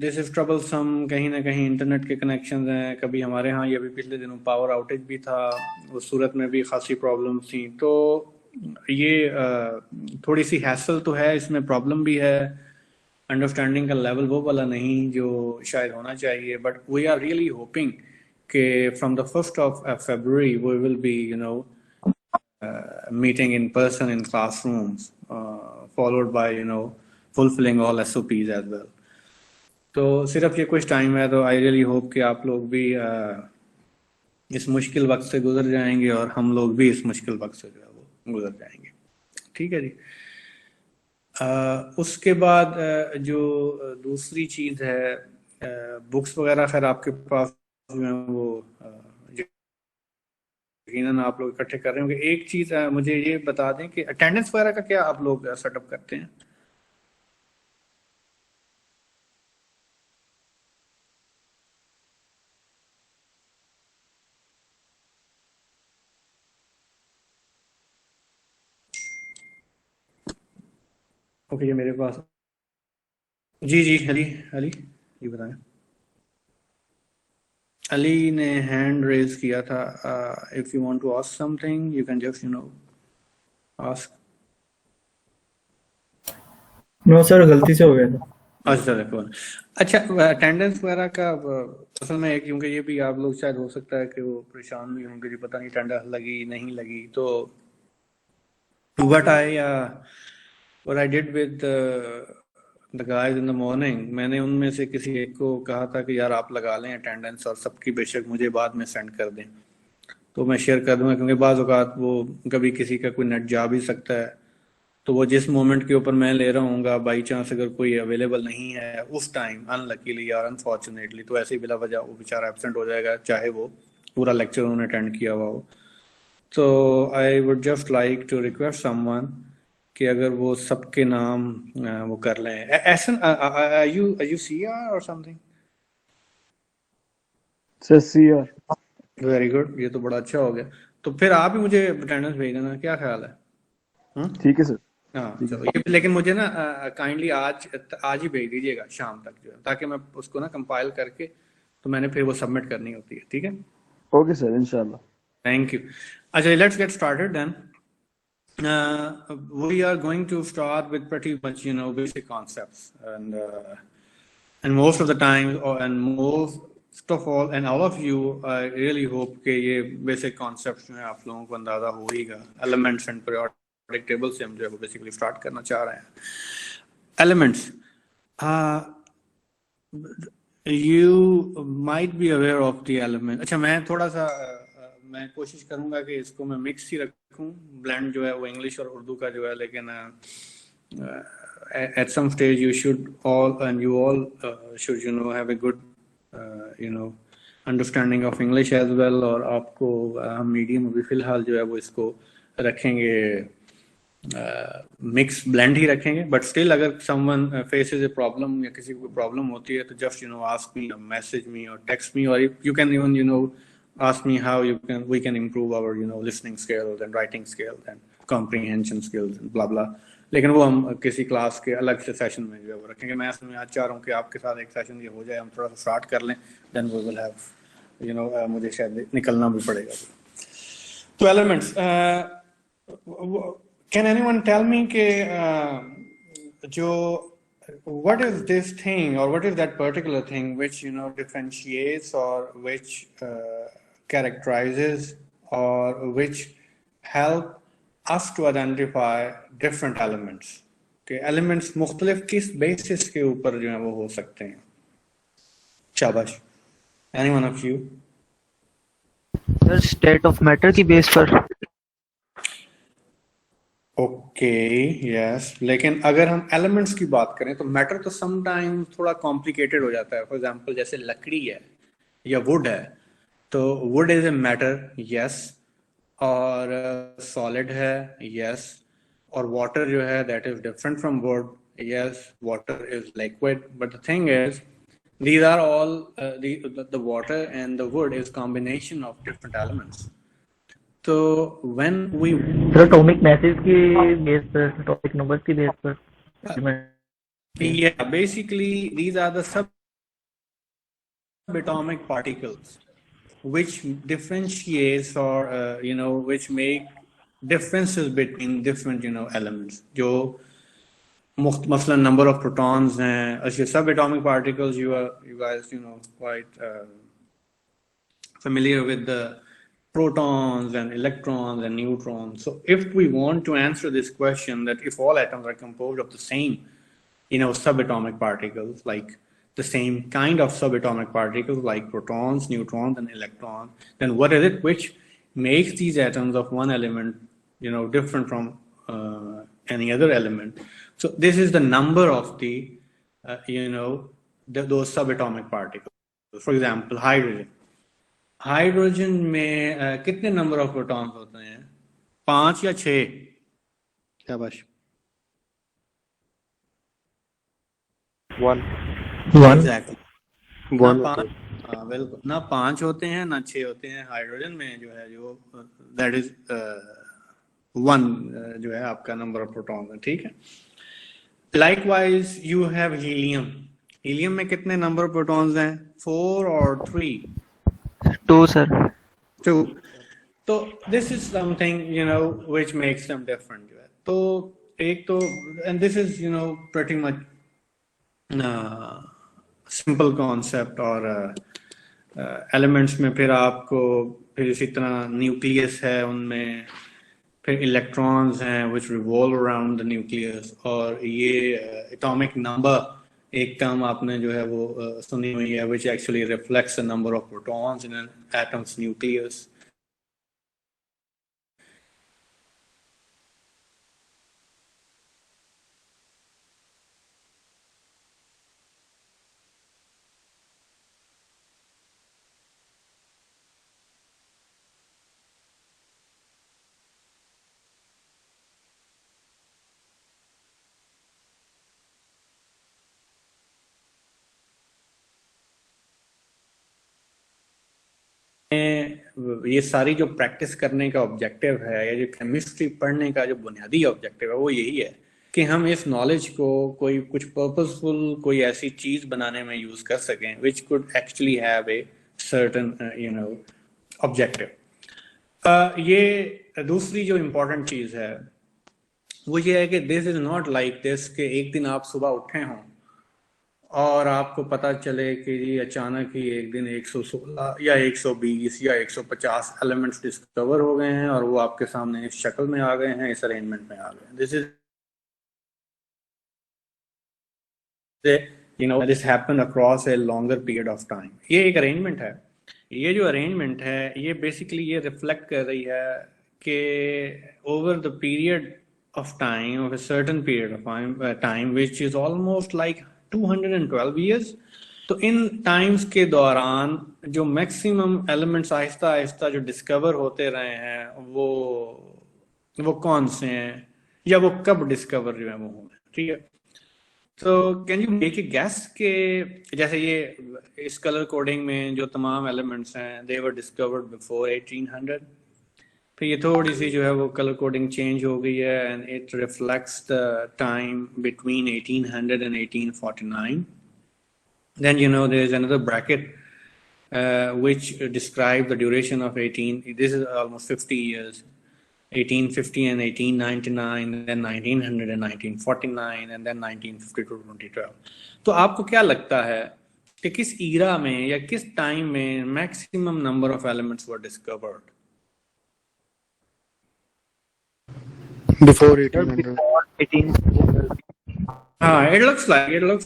This is troublesome, कहीं ना कहीं इंटरनेट के कनेक्शन हैं, कभी हमारे यहाँ ये भी पिछले दिनों पावर आउटेज भी था, उस सूरत में भी खासी प्रॉब्लम्स थी। तो ये थोड़ी सी हैसल तो है, इसमें प्रॉब्लम भी है, अंडरस्टैंडिंग का लेवल वो वाला नहीं जो शायद होना चाहिए। But we are really hoping कि from the 1st of February we will be meeting in person in classrooms, followed by fulfilling all SOPs as well. तो सिर्फ ये कुछ टाइम है, तो आई रियली होप कि आप लोग भी इस मुश्किल वक्त से गुजर जाएंगे और हम लोग भी इस मुश्किल वक्त से जो है वो गुजर जाएंगे। ठीक है जी। उसके बाद जो दूसरी चीज़ है, बुक्स वगैरह खैर आपके पास जो है वो यकीनन आप लोग इकट्ठे कर रहे होंगे। एक चीज़ मुझे ये बता दें कि अटेंडेंस वगैरह का क्या आप लोग सेटअप करते हैं? ओके, ये मेरे पास जी जी, अली अली ये बताएं। अली ने हैंड रेज किया था। If you want to ask something you can just ask. No sir, गलती से हो गया था। अच्छा कौन? अच्छा, अटेंडेंस वगैरह का असल में क्योंकि ये भी आप लोग शायद हो सकता है कि वो परेशान भी होंगे जी, पता नहीं अटेंडेंस लगी नहीं लगी। तो what I did with the guys in the morning, मैंने उनमें से किसी एक को कहा था कि यार आप लगा लें अटेंडेंस, और सबकी बेशक मुझे बाद में सेंड कर दें, तो मैं शेयर कर दूंगा, क्योंकि बाज़ औक़ात वो कभी किसी का कोई नेट जा भी सकता है, तो वो जिस मोमेंट के ऊपर मैं ले रहा हूँ बाई चांस अगर कोई अवेलेबल नहीं है उस टाइम अनलकीली या अनफॉर्चुनेटली, तो ऐसे ही बिला वजह वो बेचारा एब्सेंट हो जाएगा, चाहे वो पूरा लेक्चर उन्होंने अटेंड किया हुआ हो। तो I would just like to request someone कि अगर वो सबके नाम वो कर लें। एसन, यू सी आर और something? Sir C R. Very good, ये तो बड़ा अच्छा हो गया। तो फिर आप ही मुझे अटेंडेंस भेज देना, क्या ख्याल है? ठीक है सर। हाँ चलो, ये लेकिन मुझे ना काइंडली आज ही भेज दीजिएगा शाम तक जो है, ताकि मैं उसको ना कंपाइल करके तो मैंने फिर वो सबमिट करनी होती है। ठीक है, ओके सर, इंशाल्लाह। Thank you. अच्छा, let's get started then. We are going to start with pretty much basic concepts, and most of the time and most of all and all of you, I really hope कि ये basic concepts जो है आप लोगों को अंदाजा हो ही गा। Elements and periodic tables से हम जो है वो basically start करना चाह रहे हैं। Elements, you might be aware of the element। अच्छा, मैं थोड़ा सा मैं कोशिश करूंगा कि इसको मैं मिक्स ही रखूं, ब्लेंड जो है वो इंग्लिश और उर्दू का जो है, लेकिन at some stage you should all and you all should have a good understanding of English as well। और आपको हम मीडियम अभी फिलहाल जो है वो इसको रखेंगे, मिक्स ब्लेंड ही रखेंगे, बट स्टिल अगर समवन फेसेस ए प्रॉब्लम या किसी को प्रॉब्लम होती है तो just ask me, message me और टेक्स्ट मी, और you can even ask me how we can improve our listening skills and writing skills and comprehension skills and blah blah। लेकिन वो हम किसी क्लास के अलग से सेशन में जो है वो रखेंगे। मैं इसमें आज चाह रहा हूँ कि आपके साथ एक सेशन ये हो जाए, हम थोड़ा सा स्टार्ट कर लें, देन वी विल हैव मुझे शायद निकलना भी पड़ेगा। तो elements, can anyone tell me के जो what is this thing or what is that particular thing which differentiates or which characterizes or which help us to identify different elements? के elements मुख्तलिफ किस basis के ऊपर जो है वो हो सकते हैं? शाबाश, anyone of you? Sir state of matter की बेस पर। ओके यस, लेकिन अगर हम एलिमेंट्स की बात करें तो मैटर तो समटाइम थोड़ा कॉम्प्लिकेटेड हो जाता है। फॉर एग्जांपल जैसे लकड़ी है या वुड है, तो would is a matter, yes, और सॉलिड है, यस, और वाटर जो है that is different from would, yes, water is liquid, but the thing is these are all the water and the wood is combination of different elements। तो when we atomic message की base पर, topic number की base पर, yeah, basically these are the subatomic particles which differentiates or which make differences between different elements. जो मसलन number of protons हैं, अच्छा subatomic particles you guys quite familiar with the protons and electrons and neutrons. So if we want to answer this question, that if all atoms are composed of the same subatomic particles, like the same kind of subatomic particles like protons, neutrons, and electrons, then what is it which makes these atoms of one element, different from any other element? So this is the number of the, those subatomic particles. For example, hydrogen. Hydrogen में कितने number of protons होते हैं? 5 या 6? क्या बस 1 exactly 1 बिल्कुल ना 5 होते हैं ना 6 होते हैं। हाइड्रोजन में जो है जो दैट इज 1 जो है आपका नंबर ऑफ प्रोटॉन्स है, ठीक है। Likewise you have helium. Helium में कितने नंबर ऑफ प्रोटॉन्स हैं? 4 और 3? 2 sir. 2. तो this is something which makes them different जो है। तो एक तो and this is pretty much simple concept और elements में फिर आपको फिर इसी तरह न्यूक्लियस है, उनमें फिर इलेक्ट्रॉन्स हैं which revolve around the nucleus, और ये atomic number एक टर्म आपने जो है वो सुनी हुई है which actually reflects the number of protons in an atom's nucleus. ये सारी जो प्रैक्टिस करने का ऑब्जेक्टिव है या जो केमिस्ट्री पढ़ने का जो बुनियादी ऑब्जेक्टिव है वो यही है कि हम इस नॉलेज को कोई कुछ पर्पसफुल कोई ऐसी चीज बनाने में यूज कर सकें which could actually have a certain objective. ये दूसरी जो इम्पोर्टेंट चीज है वो ये है कि this is not like this कि एक दिन आप सुबह उठे हों और आपको पता चले कि जी अचानक ही एक दिन 116 या 120 या 150 एलिमेंट्स डिस्कवर हो गए हैं और वो आपके सामने इस शक्ल में आ गए हैं, इस अरेंजमेंट में आ गए हैं। This is this happen across a longer period of time. ये एक अरेंजमेंट है। ये जो अरेंजमेंट है ये बेसिकली ये रिफ्लेक्ट कर रही है कि over the period of time, of a certain period of time which is almost like 212 years, तो इन टाइम्स के दौरान जो मैक्सिमम एलिमेंट्स आहिस्ता आहिस्ता जो डिस्कवर होते रहे हैं वो कौन से हैं या वो कब डिस्कवर जो है वो होंगे, ठीक है। तो can you make a gas के जैसे ये इस कलर कोडिंग में जो तमाम एलिमेंट्स हैं दे वर डिस्कवर्ड बिफोर 1800, फिर ये थोड़ी सी जो है वो कलर कोडिंग चेंज हो गई है and it reflects the time between 1800 and 1849. Then there is another bracket which describes the duration of 18. This is almost 50 years. 1850 and 1899, then 1900 and 1949, and then 1950 to 2012. तो आपको क्या लगता है कि किस ईरा में या किस टाइम में maximum number of elements were discovered? Before 1800. It looks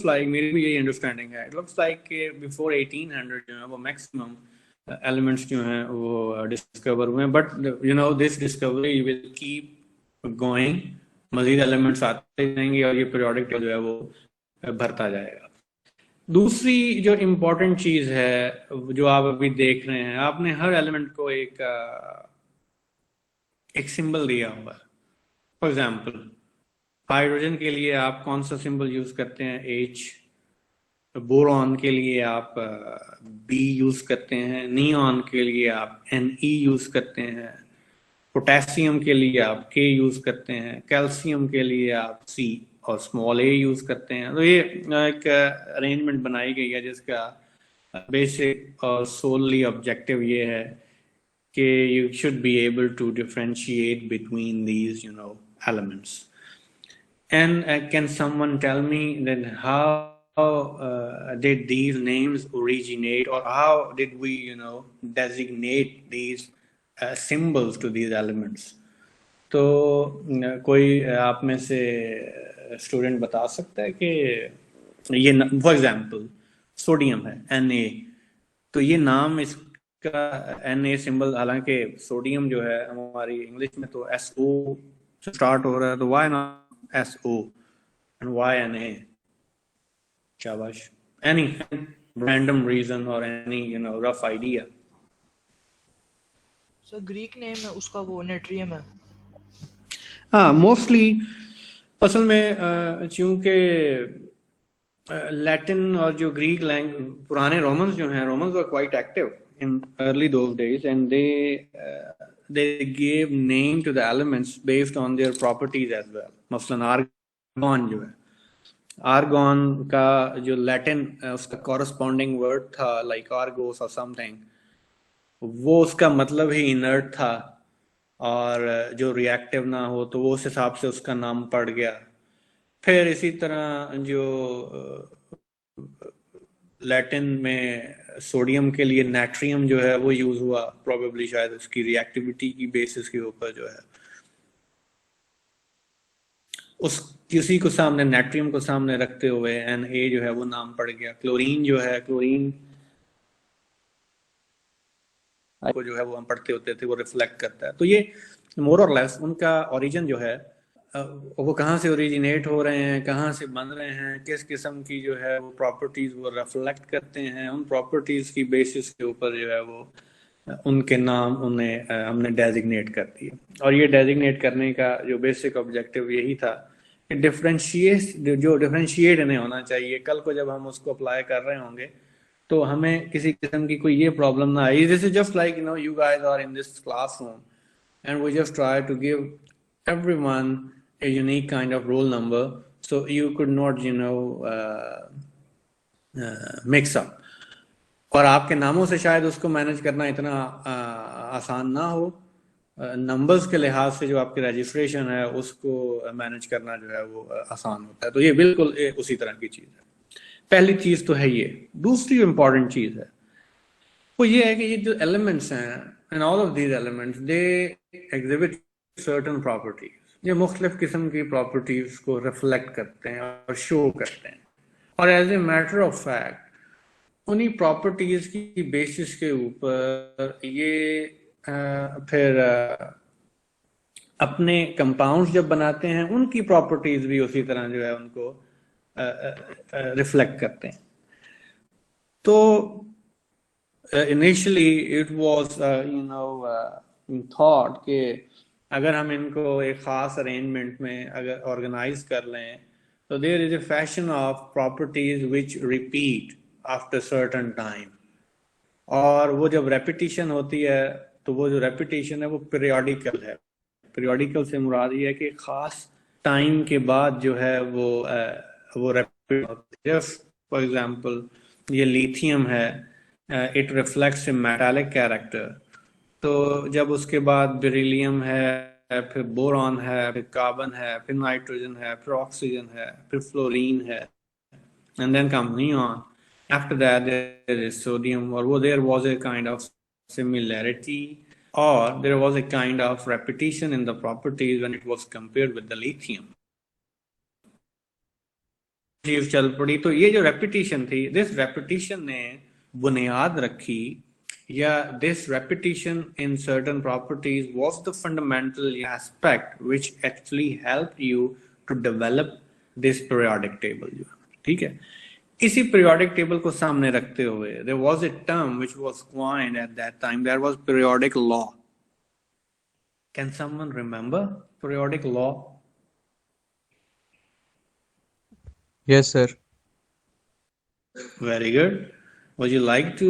like मेरी भी यही अंडरस्टैंडिंग है। It looks like before 1800 जो है वो मैक्सिमम एलिमेंट्स जो हैं वो डिस्कवर हुए हैं, but this discovery will keep going, मजीद एलिमेंट्स आते जाएंगे और ये पीरियोडिक जो है वो भरता जाएगा। दूसरी जो इम्पोर्टेंट चीज है जो आप अभी देख रहे हैं, आपने हर एलिमेंट को एक सिंबल दिया हुआ है। फॉर एग्जाम्पल हाइड्रोजन के लिए आप कौन सा सिंबल यूज करते हैं? H। बोरॉन के लिए आप B यूज करते हैं, नियॉन के लिए आप Ne यूज करते हैं, पोटेशियम के लिए आप K यूज करते हैं, कैल्शियम के लिए आप C और स्मॉल a यूज करते हैं। तो ये एक अरेंजमेंट बनाई गई है जिसका बेसिक और सोलली ऑब्जेक्टिव ये है कि you should be able to differentiate between these, elements. And can someone tell me then how did these names originate, or how did we, designate these symbols to these elements? तो कोई आप में से student बता सकता है कि ये फॉर एग्जांपल सोडियम है Na, तो ये नाम इसका Na सिंबल, हालांकि सोडियम जो है हमारी इंग्लिश में तो SO से स्टार्ट हो रहा है, तो why not SO and why Na? शाबाश. Any random reason or any rough idea? Sir Greek name है उसका, वो नेट्रियम है. हाँ, मोस्टली असल में चूंकि लैटिन और जो ग्रीक लैंग्वेज, पुराने रोमन्स जो हैं, Romans were quite active in early those days, and they gave name to the elements based on their properties as well. मसलन आर्गन जो है, आर्गन का जो लैटिन उसका कॉरस्पॉन्डिंग वर्ड था लाइक आर्गोस और समथिंग, वो उसका मतलब ही इनर्ट था और जो रिएक्टिव ना हो, तो वो उस हिसाब से उसका नाम पड़ गया. फिर इसी तरह जो लैटिन में सोडियम के लिए नाट्रियम जो है वो यूज हुआ, प्रोबेबली शायद उसकी रिएक्टिविटी की बेसिस के ऊपर जो है, उस किसी को सामने, नाट्रियम को सामने रखते हुए Na जो है वो नाम पड़ गया. क्लोरीन जो है, क्लोरीन को जो है वो हम पढ़ते होते थे, वो रिफ्लेक्ट करता है. तो ये मोर और लेस उनका ओरिजिन जो है, वो कहाँ से ओरिजिनेट हो रहे हैं, कहाँ से बन रहे हैं, किस किस्म की जो है वो प्रॉपर्टीज वो रिफ्लेक्ट करते हैं, उन प्रॉपर्टीज की बेसिस के ऊपर जो है वो उनके नाम उन्हें हमने डेजिग्नेट कर दिए. और ये डेजिग्नेट करने का जो बेसिक ऑब्जेक्टिव यही था कि डिफरेंशिएट इन्हें होना चाहिए. कल को जब हम उसको अप्लाई कर रहे होंगे तो हमें किसी किस्म की कोई ये प्रॉब्लम ना आए. This is just like you guys are in this classroom and we just try to give everyone a unique kind of roll number, so you could not mix up. और आपके नामों से शायद उसको मैनेज करना इतना आसान ना हो, नंबर्स के लिहाज से जो आपकी रजिस्ट्रेशन है उसको मैनेज करना जो है वो आसान होता है. तो ये बिल्कुल उसी तरह की चीज़ है. पहली चीज़ तो है ये. दूसरी इम्पॉर्टेंट चीज़ है वो ये है कि ये जो एलिमेंट्स हैं, and all of these elements they exhibit certain properties. ये मुख्तलिफ किस्म की प्रॉपर्टीज को रिफ्लेक्ट करते हैं और शो करते हैं, और as a matter of fact उन्हीं प्रॉपर्टीज की बेसिस के ऊपर ये फिर अपने कंपाउंड्स जब बनाते हैं उनकी प्रॉपर्टीज भी उसी तरह जो है उनको रिफ्लेक्ट करते हैं. तो initially it was thought कि अगर हम इनको एक खास अरेंजमेंट में अगर ऑर्गेनाइज कर लें तो there is a fashion of properties which repeat after certain time. और वो जब रेपिटिशन होती है तो वो जो रेपिटिशन है वो पीरियोडिकल है. पीरियोडिकल से मुराद ये है कि खास टाइम के बाद जो है वो रेपिट होती है. फॉर एग्जांपल ये लिथियम है, it reflects A metallic character. तो जब उसके बाद बेरिलियम है, फिर बोरॉन है, फिर कार्बन है, फिर नाइट्रोजन है, फिर ऑक्सीजन है, फिर फ्लोरीन है, and then come neon. After that there is sodium. और वो there was a kind of similarity और there was a kind of repetition in the properties when it was compared with the lithium. चीज चल पड़ी. तो ये जो repetition थी, दिस रेपिटेशन ने बुनियाद रखी, या this repetition in certain properties was the fundamental aspect which actually helped you to develop this periodic table. जो ठीक है, इसी पीरियोडिक टेबल को सामने रखते हुए there was a term which was coined at that time, there was periodic law. Can someone remember periodic law? Yes, sir. Very good. Would you like to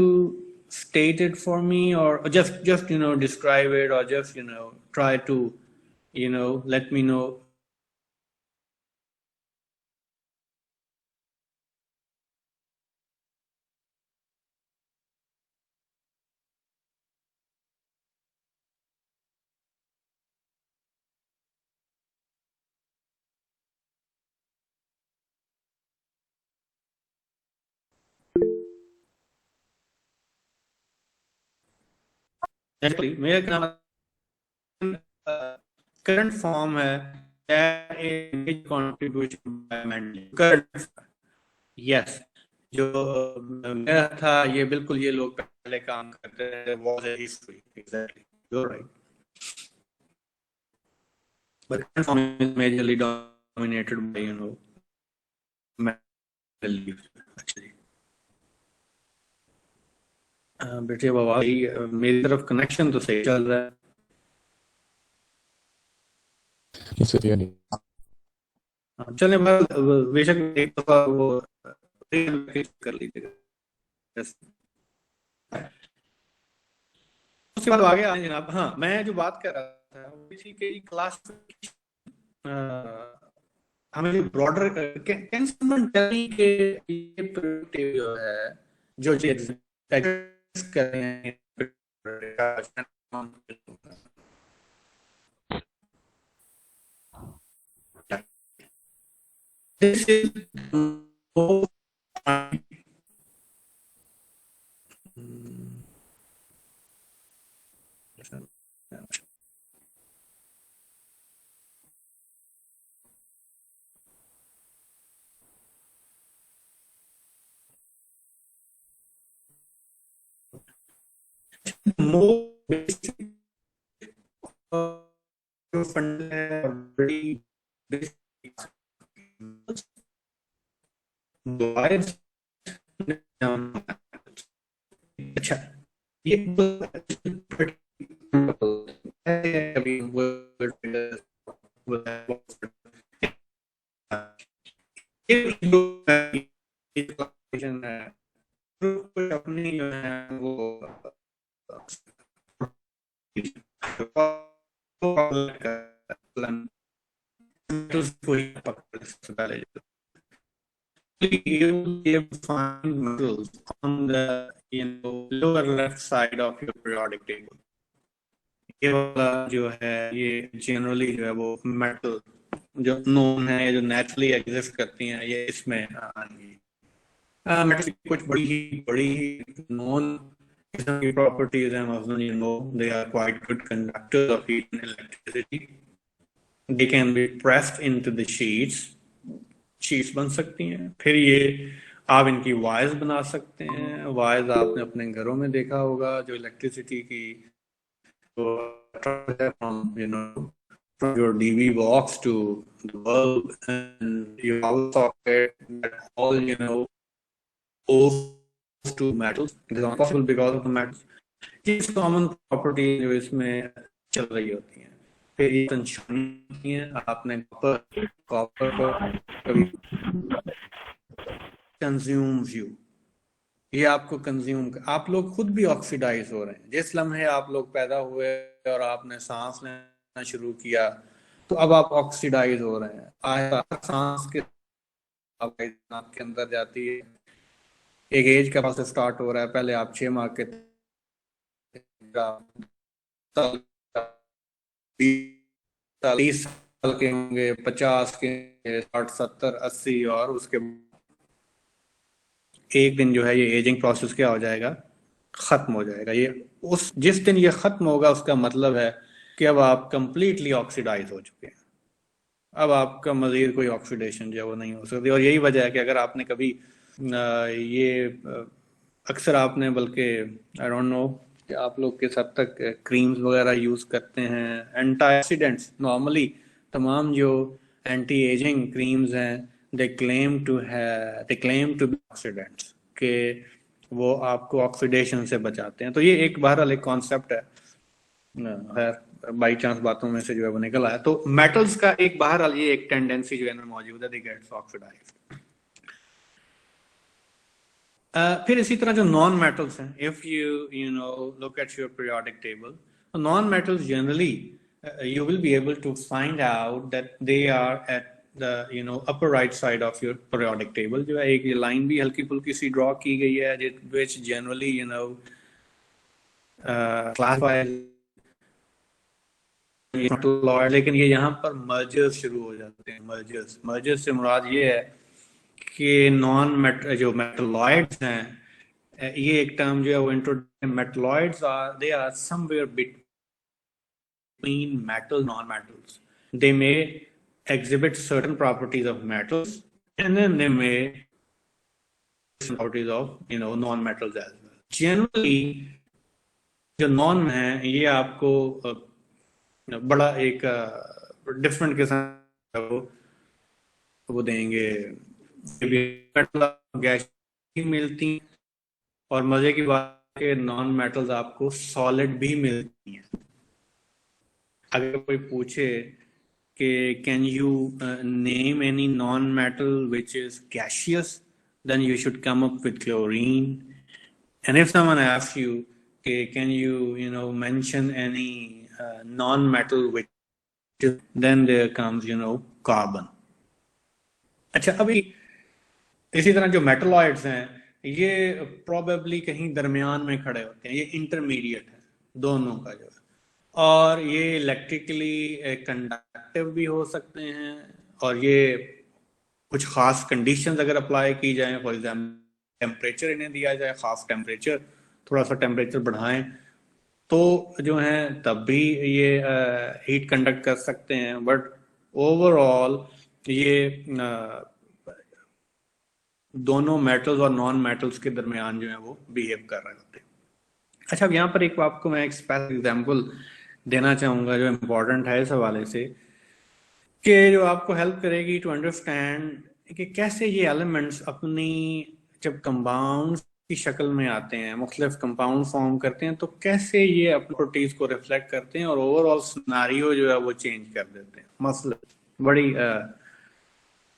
state it for me, or just describe it, or just try to let me know actually मेरा कहना current form है contribution by Mendel current, yes. जो मेरा था ये बिल्कुल ये लोग पहले काम करते थे, was a history, exactly, you are right, but current form is majorly dominated by mental leaves actually. बेटे बाबा मेरी तरफ कनेक्शन तो सही चल रहा है। चले बेशक एक दफा वो कर लीजिएगा, उसके बाद आगे आए जनाब। हाँ, मैं जो बात कर रहा था इसी के क्लास हमें जो broader can someone tell me के ये प्रोडक्टिव जो है जो एग्जिस्ट कर रहे हैं this is more basic fundamental अच्छा ये अपनी जो है वो you find metals on the lower left side of your periodic table. ये वाला जो है ये जनरली जो है वो मेटल जो नोन है, जो नेचुरली एग्जिस्ट करती हैं, ये इसमें आएंगी। मेटल कुछ बड़ी नोन की प्रॉपर्टीज हैं, मतलब they are quite good conductors of heat and electricity. They can be pressed into the sheets बन सकती हैं। फिर ये आप इनकी वायर्स बना सकते हैं। वायर्स आपने अपने घरों में देखा होगा, जो इलेक्ट्रिसिटी की from your DV box to the bulb and your power socket, that all goes to metals. It is not possible because of the metals. इस कॉमन प्रॉपर्टी जो इसमें चल रही होती है। फिर ये तंशानी है, आपने कॉपर को कभी कंज्यूम्स यू, ये आपको कंज्यूम, आप लोग खुद भी ऑक्सीडाइज हो रहे हैं। जिस लम्हे आप लोग पैदा हुए और आपने सांस लेना शुरू किया तो अब आप ऑक्सीडाइज हो रहे हैं। आया सांस के आपके अंदर जाती है, एक एज के पास स्टार्ट हो रहा है। पहले आप 6 माह के 30 साल के होंगे, 50 के, 60, 70, 80 और उसके एक दिन जो है ये एजिंग प्रोसेस क्या हो जाएगा, खत्म हो जाएगा। ये उस जिस दिन ये खत्म होगा उसका मतलब है कि अब आप कंप्लीटली ऑक्सीडाइज हो चुके हैं। अब आपका मजीद कोई ऑक्सीडेशन जो है वो नहीं हो सकती। और यही वजह है कि अगर आपने कभी ये अक्सर आपने, बल्कि आई डोंट नो कि आप लोग किस हद तक क्रीम्स वगैरह यूज करते हैं, एंटीऑक्सीडेंट्स। नॉर्मली तमाम जो एंटी एजिंग क्रीम्स हैं they claim to be oxidants, के वो आपको ऑक्सीडेशन से बचाते हैं। तो ये एक बहरहाल एक कॉन्सेप्ट है, खैर बाई चांस बातों में से जो है वो निकल आया। तो मेटल्स का एक बहरहाल ये एक टेंडेंसी जो है ना मौजूद है, they get oxidized। फिर इसी तरह जो नॉन मेटल्स हैं, if you look at your periodic table, non metals generally you will be able to find out that they are at the upper right side of your periodic table। जो है एक line भी हल्की फुल्की सी draw की गई है, which generally classifies, लेकिन ये यहाँ पर मर्जर्स शुरू हो जाते हैं। मर्जर्स से मुराद ये है कि जो मेटलॉइड्स हैं, ये एक टर्म जो है वो introduce metalloids are somewhere between metals, non-metals. They may exhibit certain properties of metals, and then they may properties of non-metals as well. Generally, जो नॉन है ये आपको बड़ा एक डिफरेंट किस्म वो देंगे, गैस मिलती, और मजे की बात है नॉन मेटल्स आपको सॉलिड भी मिलती हैं। अगर कोई पूछे कि can you name any non metal which is gaseous, then you should come up with chlorine. And if someone asks you, okay, can you mention any non-metal which is, then there comes carbon. अच्छा, अभी इसी तरह जो metalloids हैं ये probably कहीं दरमियान में खड़े होते हैं, ये इंटरमीडिएट है दोनों का जो है, और ये इलेक्ट्रिकली कंडक्टिव भी हो सकते हैं, और ये कुछ खास कंडीशंस अगर अप्लाई की जाए, फॉर एग्जांपल टेम्परेचर इन्हें दिया जाए, खास टेम्परेचर, थोड़ा सा टेम्परेचर बढ़ाएं तो जो है तब भी ये हीट कंडक्ट कर सकते हैं। बट ओवरऑल ये दोनों मेटल्स और नॉन मेटल्स के दरमियान जो है वो बिहेव कर रहे होते हैं। अच्छा, अब यहाँ पर एक आपको मैं एक स्पेशल एग्जांपल देना चाहूँगा जो इम्पोर्टेंट है इस हवाले से, कि जो आपको हेल्प करेगी टू अंडरस्टैंड कि कैसे ये एलिमेंट्स अपनी जब कंपाउंड की शक्ल में आते हैं, मुख्तलिफ कंपाउंड फॉर्म करते हैं, तो कैसे ये अपनी प्रॉपर्टीज को रिफ्लेक्ट करते हैं और ओवरऑल सिनेरियो जो है वो चेंज कर देते हैं। मसला बड़ी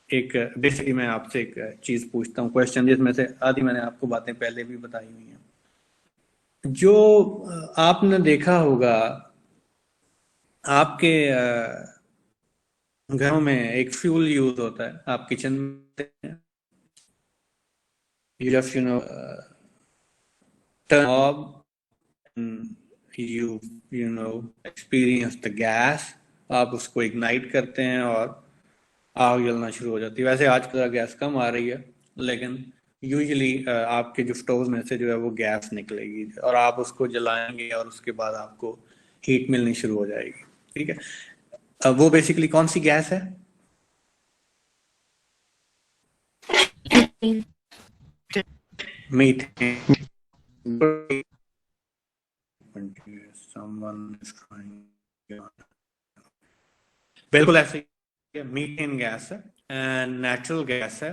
एक बेसिकली मैं आपसे एक चीज पूछता हूँ, क्वेश्चन, जिसमें से आधी मैंने आपको बातें पहले भी बताई हुई हैं। जो आपने देखा होगा आपके घरों में एक फ्यूल यूज होता है, आप किचन में you just turn on, you experience the gas, आप उसको इग्नाइट करते हैं और आग जलना शुरू हो जाती है। वैसे आजकल गैस कम आ रही है, लेकिन यूजुअली आपके जो स्टोव में से जो है वो गैस निकलेगी और आप उसको जलाएंगे और उसके बाद आपको हीट मिलनी शुरू हो जाएगी। ठीक है, अब वो बेसिकली कौन सी गैस है? मीथेन। बिल्कुल ऐसे ही मीथेन गैस है, नेचुरल गैस है,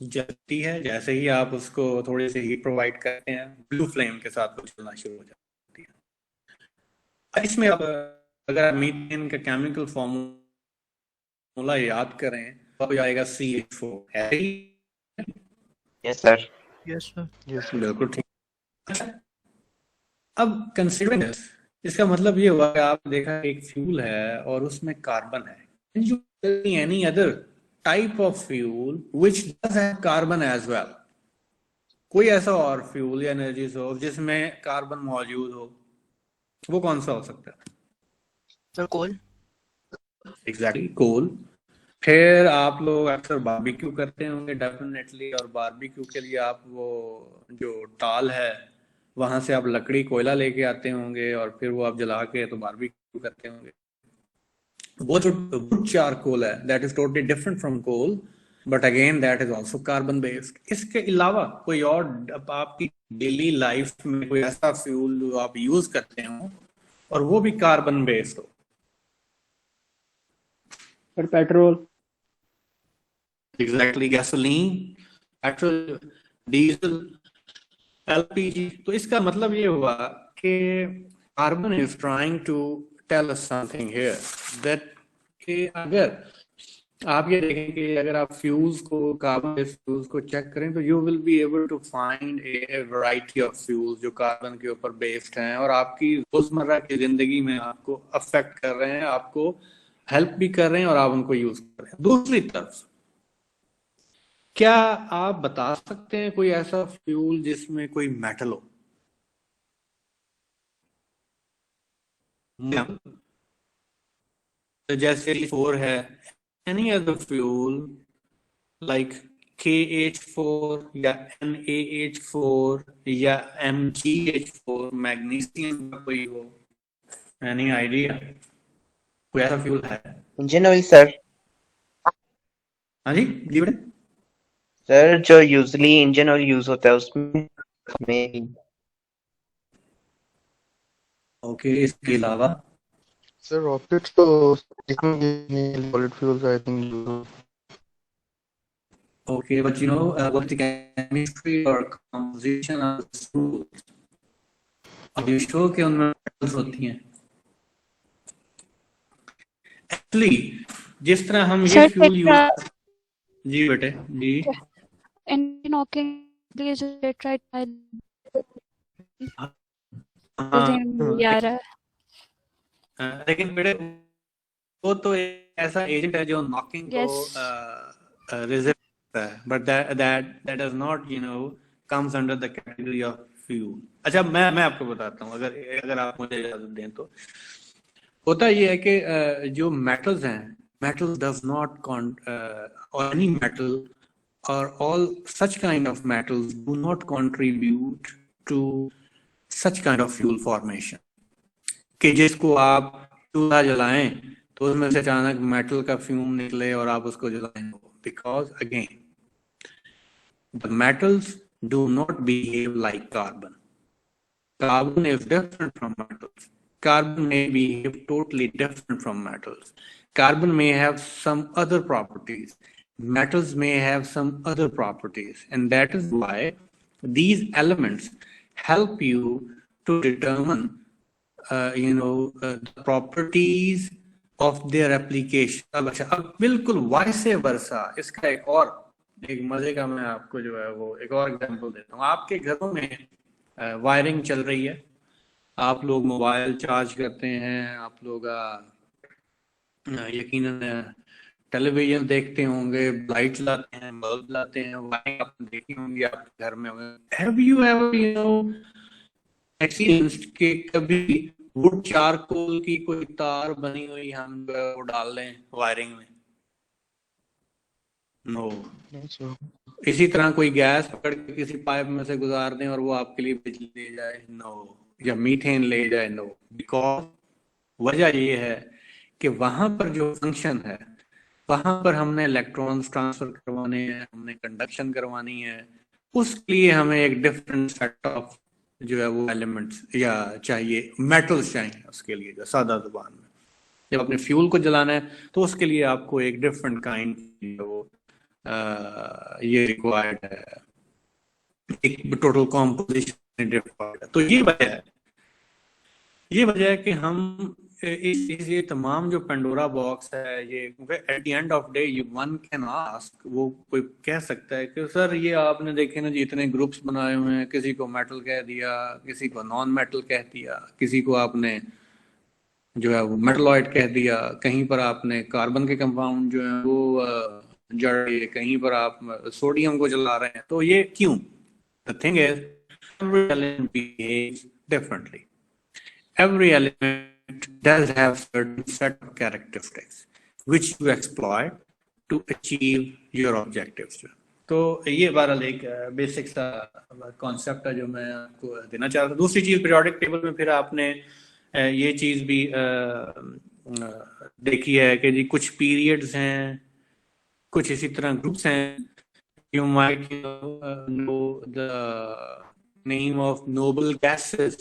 जलती है, जैसे ही आप उसको थोड़ी सी हीट प्रोवाइड करते हैं ब्लू फ्लेम के साथ वो जलना शुरू हो जाती है। इसमें अब अगर आप मीथेन का केमिकल फॉर्मूला याद करें तो अब आएगा CH4। Yes sir. बिल्कुल ठीक। अच्छा, अब कंसीडरिंग दिस, इसका मतलब ये हुआ कि आप देखा एक फ्यूल है और उसमें कार्बन है। Can you tell me any other type of fuel which does have carbon as well? कोई ऐसा और फ्यूल या एनर्जी सोर्स जिसमें कार्बन मौजूद हो, वो कौन सा हो सकता है? सर कोल। एग्जैक्टली, कोल। फिर आप लोग अक्सर बारबेक्यू करते होंगे डेफिनेटली, और बारबेक्यू के लिए आप वो जो टाल है वहां से आप लकड़ी कोयला लेके आते होंगे और फिर वो आप जला के तो बारबेक्यू करते होंगे। वो जो वुड चारकोल है that is totally different from coal, but again that is also carbon based. इसके अलावा कोई और आपकी डेली लाइफ में कोई ऐसा फ्यूल जो आप यूज करते हो और वो भी कार्बन बेस्ड हो? पर petrol. Exactly, gasoline, petrol, diesel, LPG। तो इसका मतलब ये हुआ कि carbon is trying to tell us something here that कि अगर आप ये देखें कि अगर आप फ्यूल्स को, कार्बन बेस्ड फ्यूल्स को चेक करें तो you will be able to find a variety of fuels जो कार्बन के ऊपर बेस्ड हैं और आपकी रोजमर्रा की जिंदगी में आपको अफेक्ट कर रहे हैं, आपको हेल्प भी कर रहे हैं और आप उनको यूज कर रहे हैं। दूसरी तरफ, क्या आप बता सकते हैं कोई ऐसा फ्यूल जिसमें कोई मेटल हो? तो जैसे 4 है, any other fuel like KH4 या NaH4 या MgH4 मैग्नीशियम का कोई हो? Any idea? कोई ऐसा फ्यूल है? Engine oil sir. हाँ जी जी बेटे। सर जो यूजली इंजन ऑयल यूज होता है उसमें हमें। ओके, इसके अलावा Sir, rockets तो इसमें solid fuels I think use. okay, but you know what the chemistry or composition of the fuels? Are you sure कि उनमें metals होती हैं? Actually, जिस तरह हम ये फ्यूल यूज, जी बेटे जी, इंजन नॉकिंग के लिए जो टेट्राइड हाँ यार है। लेकिन बेटे वो तो एक ऐसा एजेंट है जो नॉकिंग को रेजिस्ट करता है, but that does not comes under the category of fuel. अच्छा, मैं आपको बताता हूँ, अगर आप मुझे इजाजत दें तो। होता ये है कि जो मेटल्स हैं, मेटल डज नॉट और any metal or all such kind of metals do not contribute to such kind of fuel formation कि जिसको आप चूल्हा जलाएं तो उसमें से अचानक मेटल का फ्यूम निकले और आप उसको जलाएं, because again the metals do not behave like carbon. Carbon is different from metals. Carbon may behave totally different from metals. Carbon may have some other properties. Metals may have some other properties, and that is why these elements help you to determine the properties of their application. अब बिल्कुल vice versa इसका एक मजे का मैं आपको जो है वो एक और एग्जांपल देता हूँ। आपके घरों में वायरिंग चल रही है, आप लोग मोबाइल चार्ज करते हैं, आप लोग यकीनन टेलीविजन देखते होंगे, लाइट लाते हैं, बल्ब लाते हैं, वायरिंग आपने देखी होंगी आपके घर में। हैव यू एवर एक्सपीरियंस्ड कि कभी वुड चारकोल की कोई तार बनी हुई हम वो डाल लें वायरिंग में? नो। इसी तरह कोई गैस पकड़ के किसी पाइप में से गुजार दें और वो आपके लिए बिजली ले जाए? नो। या मीथेन ले जाए? नो। बिकॉज वजह ये है कि वहां पर जो फंक्शन है, वहां पर हमने इलेक्ट्रॉन्स ट्रांसफर करवाने हैं, हमने कंडक्शन करवानी है, उसके लिए हमें एक डिफरेंट सेट ऑफ जो है वो एलिमेंट्स या चाहिए, मेटल्स चाहिए उसके लिए। जो सादा जुबान में जब अपने फ्यूल को जलाना है तो उसके लिए आपको एक डिफरेंट काइंड वो ये रिक्वायर्ड है, एक टोटल कॉम्पोजिशन रिक्वायर्ड है। तो ये वजह है कि हम ये तमाम जो पेंडोरा बॉक्स है, ये at the end of day one can ask, वो कोई कह सकता है कि सर ये आपने देखे ना जी इतने ग्रुप्स बनाए हुए हैं, किसी को मेटल कह दिया, किसी को नॉन मेटल कह दिया, किसी को आपने जो है वो मेटलॉइड कह दिया, कहीं पर आपने कार्बन के कंपाउंड जो है वो जड़ दिए, कहीं पर आप सोडियम को जला रहे हैं। तो ये क्यों? The thing is every element behaves differently. Every element does have certain set of characteristics which you exploit to achieve your objectives. तो ये बहरहाल एक बेसिक सा कॉन्सेप्ट है जो मैं आपको देना चाह रहा था। दूसरी चीज, पीरियोडिक टेबल में फिर आपने ये चीज भी देखी है कि जी कुछ पीरियड्स हैं, कुछ इसी तरह ग्रुप्स हैं। You might know the name of noble gases.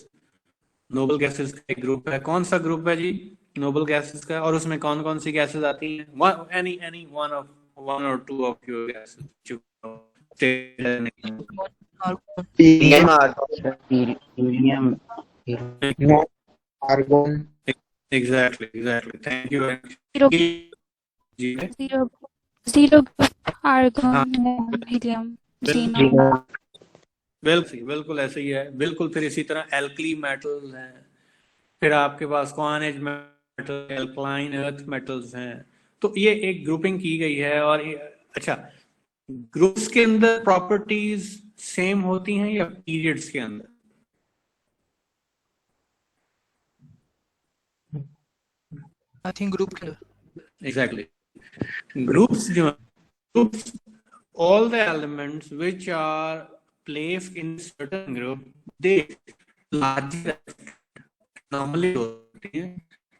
Noble gases का एक ग्रुप है। कौन सा ग्रुप है जी नोबल गैसेस का? और उसमें कौन कौन सी गैसेस आती हैं? एनी वन और two of your gases. Argon. Exactly, thank you जी। Zero argon, helium, xenon. बिल्कुल ऐसे ही है, बिल्कुल। फिर इसी तरह एल्कली मेटल्स हैं, फिर आपके पास coinage metal, alkaline earth metals हैं। तो ये एक ग्रुपिंग की गई है। और अच्छा, ग्रुप्स के अंदर प्रॉपर्टीज सेम होती हैं या पीरियड्स के अंदर? आई थिंक ग्रुप के एग्जैक्टली। ग्रुप्स जो groups all the elements which are placed in certain group, they larger normally होती हैं,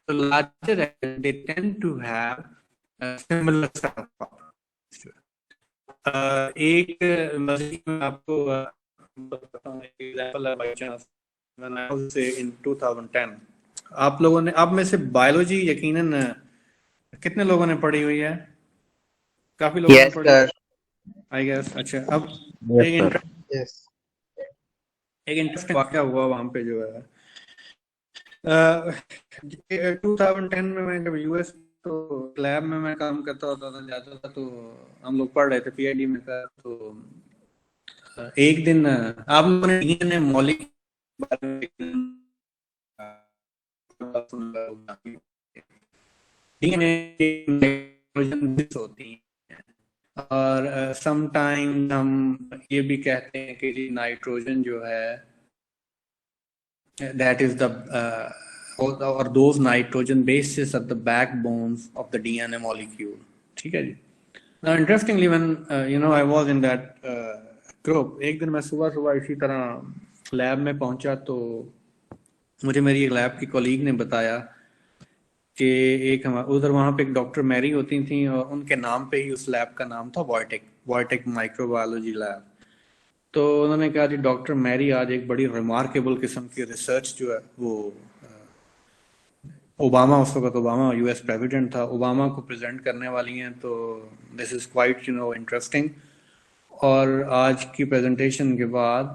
तो larger they tend to have a similar set of properties. एक मज़ीद मैं आपको बताता हूँ, एक एग्जाम्पल है by chance when I was in 2010. आप लोगों ने, आप में से बायोलॉजी यकीनन कितने लोगों ने पढ़ी हुई है? काफी लोगों ने Yes, पढ़ी, sir. I guess. अच्छा, अब Yes. एक इंटरेस्टिंग वाकया हुआ वहां पे जो है 2010 में मैं जब यूएस तो लैब में मैं काम करता होता था, जाता था, तो हम लोग पढ़ रहे थे पीआईडी में था. तो एक दिन आप लोगों ने डीएनए मॉलिक्यूल डीएनए नाइट्रोजन होती है, और समटाइम हम ये भी कहते हैं कि जी नाइट्रोजन जो है that is the or those nitrogen bases are the backbones of the DNA molecule. ठीक है जी. Now interestingly when I was in that group, एक दिन मैं सुबह इसी तरह लैब में पहुंचा तो मुझे मेरी एक लैब की कॉलीग ने बताया कि एक उधर वहाँ पे एक डॉक्टर मैरी होती थी और उनके नाम पे ही उस लैब का नाम था वॉयटेक माइक्रोबायोलॉजी लैब. तो उन्होंने कहा जी डॉक्टर मैरी आज एक बड़ी रिमार्केबल किस्म की रिसर्च जो है वो ओबामा, उस वक्त ओबामा यूएस प्रेसिडेंट था, ओबामा को प्रेजेंट करने वाली हैं. तो दिस इज क्वाइट इंटरेस्टिंग. और आज की प्रेजेंटेशन के बाद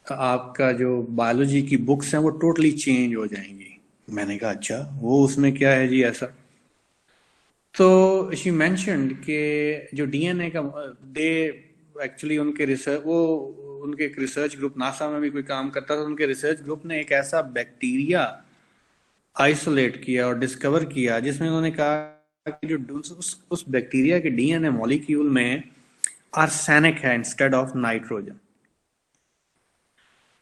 आपका जो बायोलॉजी की बुक्स हैं वो टोटली चेंज हो जाएंगी. मैंने कहा अच्छा, वो उसमें क्या है जी ऐसा? तो शी मेंशन्ड कि जो डीएनए का दे एक्चुअली उनके रिसर्च ग्रुप नासा में भी कोई काम करता था. उनके रिसर्च ग्रुप ने एक ऐसा बैक्टीरिया आइसोलेट किया और डिस्कवर किया जिसमें उन्होंने कहा कि जो उस बैक्टीरिया के डीएनए मॉलिक्यूल में आर्सेनिक है इंस्टेड ऑफ नाइट्रोजन.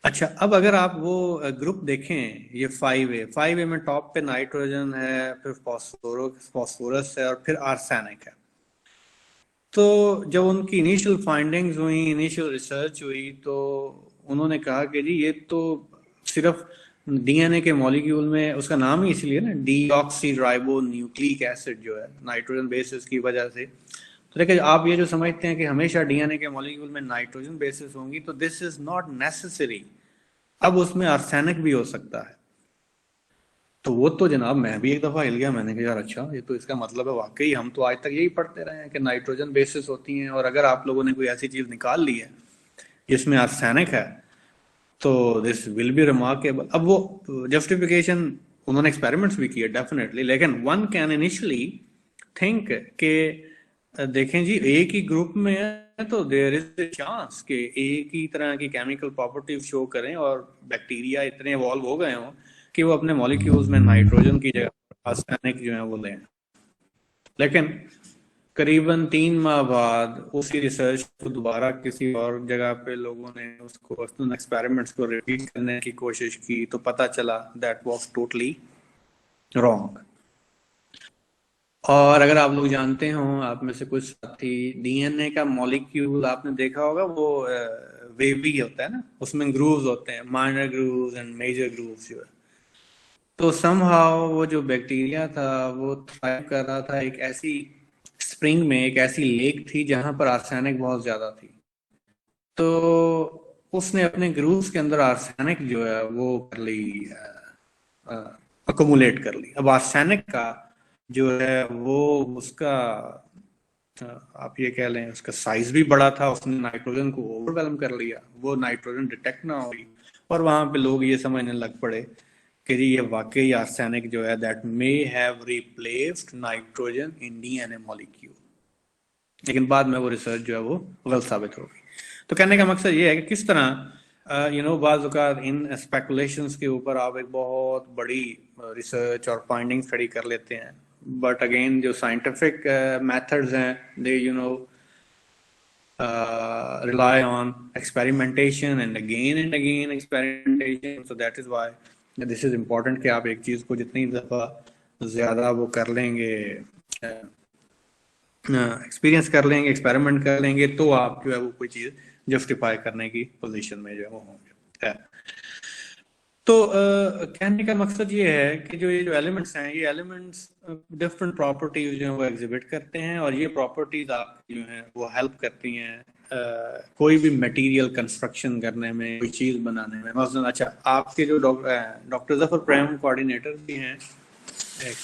अच्छा, अब अगर आप वो ग्रुप देखें, ये 5A में टॉप पे नाइट्रोजन है, फिर फॉस्फोरस है और फिर आर्सेनिक है. तो जब उनकी इनिशियल फाइंडिंग्स हुई, इनिशियल रिसर्च हुई, तो उन्होंने कहा कि जी ये तो सिर्फ डीएनए के मॉलिक्यूल में, उसका नाम ही इसलिए ना डीऑक्सीराइबो न्यूक्लिक एसिड जो है नाइट्रोजन बेसिस की वजह से. तो देखिए, आप ये जो समझते हैं कि हमेशा डीएनए के मॉलिक्यूल में नाइट्रोजन बेसिस होंगी, तो दिस इज नॉट नेसेसरी. अब उसमें आर्सेनिक भी हो सकता है. तो वो तो जनाब मैं भी एक दफा हिल गया. मैंने कहा यार अच्छा, ये तो इसका मतलब है वाकई हम तो आज तक यही पढ़ते रहे हैं कि नाइट्रोजन बेसिस होती हैं, और अगर आप लोगों ने कोई ऐसी चीज निकाल ली है जिसमें आर्सेनिक है तो दिस विल बी रिमार्केबल. अब वो जस्टिफिकेशन उन्होंने एक्सपेरिमेंट्स भी किए डेफिनेटली, लेकिन वन कैन इनिशियली थिंक के देखें जी एक ही ग्रुप में है तो देयर इज ए चांस कि एक ही तरह की केमिकल प्रॉपर्टीज शो करें और बैक्टीरिया इतने इवॉल्व हो गए हों कि वो अपने मॉलिक्यूल्स में नाइट्रोजन की जगह आर्सेनिक जो है वो लें. लेकिन करीबन 3 माह बाद उसी रिसर्च को दोबारा किसी और जगह पे लोगों ने उसको एक्सपेरिमेंट्स को रिपीट करने की कोशिश की, तो पता चला दैट वाज टोटली रॉन्ग. और अगर आप लोग जानते हो, आप में से कुछ साथी, डीएनए का मॉलिक्यूल आपने देखा होगा वो वेवी होता है ना, उसमें ग्रूव्स होते हैं, minor grooves and major grooves जो है. तो समहाउ वो जो बैक्टीरिया था वो थ्राइव कर रहा था एक ऐसी स्प्रिंग में, एक ऐसी लेक थी जहां पर आर्सेनिक बहुत ज्यादा थी. तो उसने अपने ग्रूव्स के अंदर आर्सेनिक जो है वो कर ली, अकोमुलेट कर ली. अब आर्सेनिक का जो है वो उसका आप ये कह लें उसका साइज भी बड़ा था, उसने नाइट्रोजन को ओवरवेलम कर लिया, वो नाइट्रोजन डिटेक्ट ना हुई, और वहां पे लोग ये समझने लग पड़े कि जी ये वाकई आर्सेनिक जो है that may have replaced nitrogen in DNA molecule. लेकिन बाद में वो रिसर्च जो है वो गलत साबित हो गई. तो कहने का मकसद ये है कि किस तरह बाज़ औक़ात इन स्पेकुलेशंस के ऊपर आप एक बहुत बड़ी रिसर्च और फाइंडिंग्स खड़ी कर लेते हैं, बट अगेन जो साइंटिफिक मेथड्स हैं दे rely on experimentation and again experimentation. So that is why this is important कि आप एक चीज को जितनी दफा ज्यादा वो कर लेंगे, एक्सपीरियंस कर लेंगे, एक्सपेरिमेंट कर लेंगे, तो आप जो है वो कोई चीज जस्टिफाई करने की पोजीशन में जो है वो होंगे। तो कहने का मकसद ये है कि जो ये जो एलिमेंट्स हैं, ये एलिमेंट्स डिफरेंट प्रॉपर्टीज जो है वो एग्जिबिट करते हैं, और ये प्रॉपर्टीज आपकी जो है वो हेल्प करती हैं कोई भी मटेरियल कंस्ट्रक्शन करने में, कोई चीज बनाने में। मसलन अच्छा, आपके जो डॉक्टर जफर प्रेम कोऑर्डिनेटर भी हैं, एक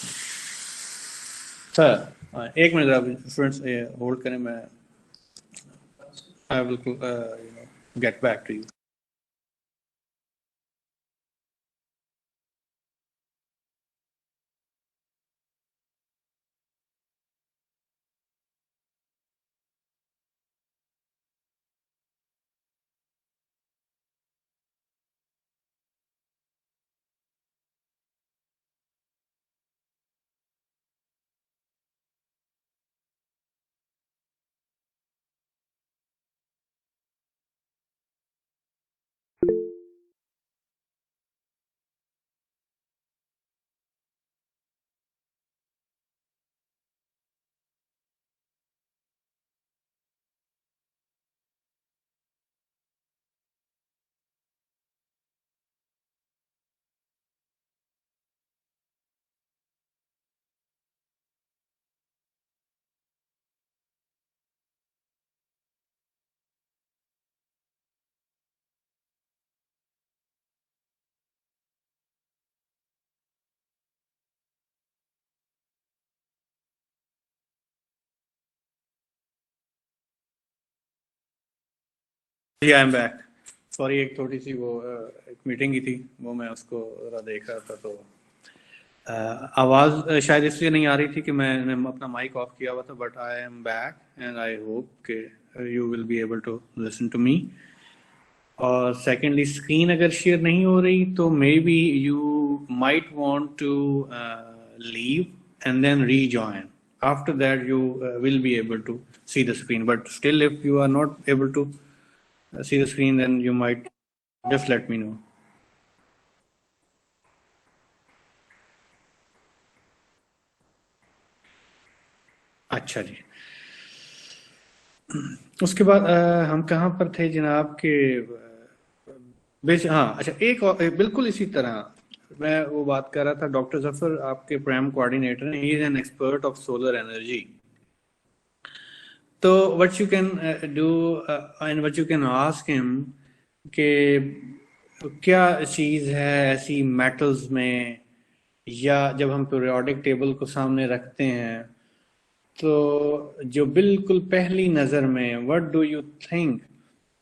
सर, एक मिनट आप स्टूडेंट्स होल्ड करें, मैं I will get back to you. जी आई एम बैक। सॉरी, एक थोड़ी सी वो एक मीटिंग की थी, वो मैं उसको जरा देख रहा था, तो आवाज़ शायद इसलिए नहीं आ रही थी कि मैंने अपना माइक ऑफ किया हुआ था। But I am back and I hope कि you will be able to listen to me. और सेकेंडली, स्क्रीन अगर शेयर नहीं हो रही तो maybe you might want to leave and then rejoin. After that, you will be able to see the screen. But still, if you are not able to see the screen, then you might just let me know. अच्छा जी, उसके बाद हम कहाँ पर थे जनाब के हाँ अच्छा, बिल्कुल इसी तरह मैं वो बात कर रहा था। डॉक्टर जफर आपके प्राइम कोऑर्डिनेटर हैं, he is an expert of solar energy. तो what you can do and what you can ask him कि क्या चीज़ है ऐसी मेटल्स में, या जब हम पीरियोडिक टेबल को सामने रखते हैं तो जो बिल्कुल पहली नज़र में व्हाट डू यू थिंक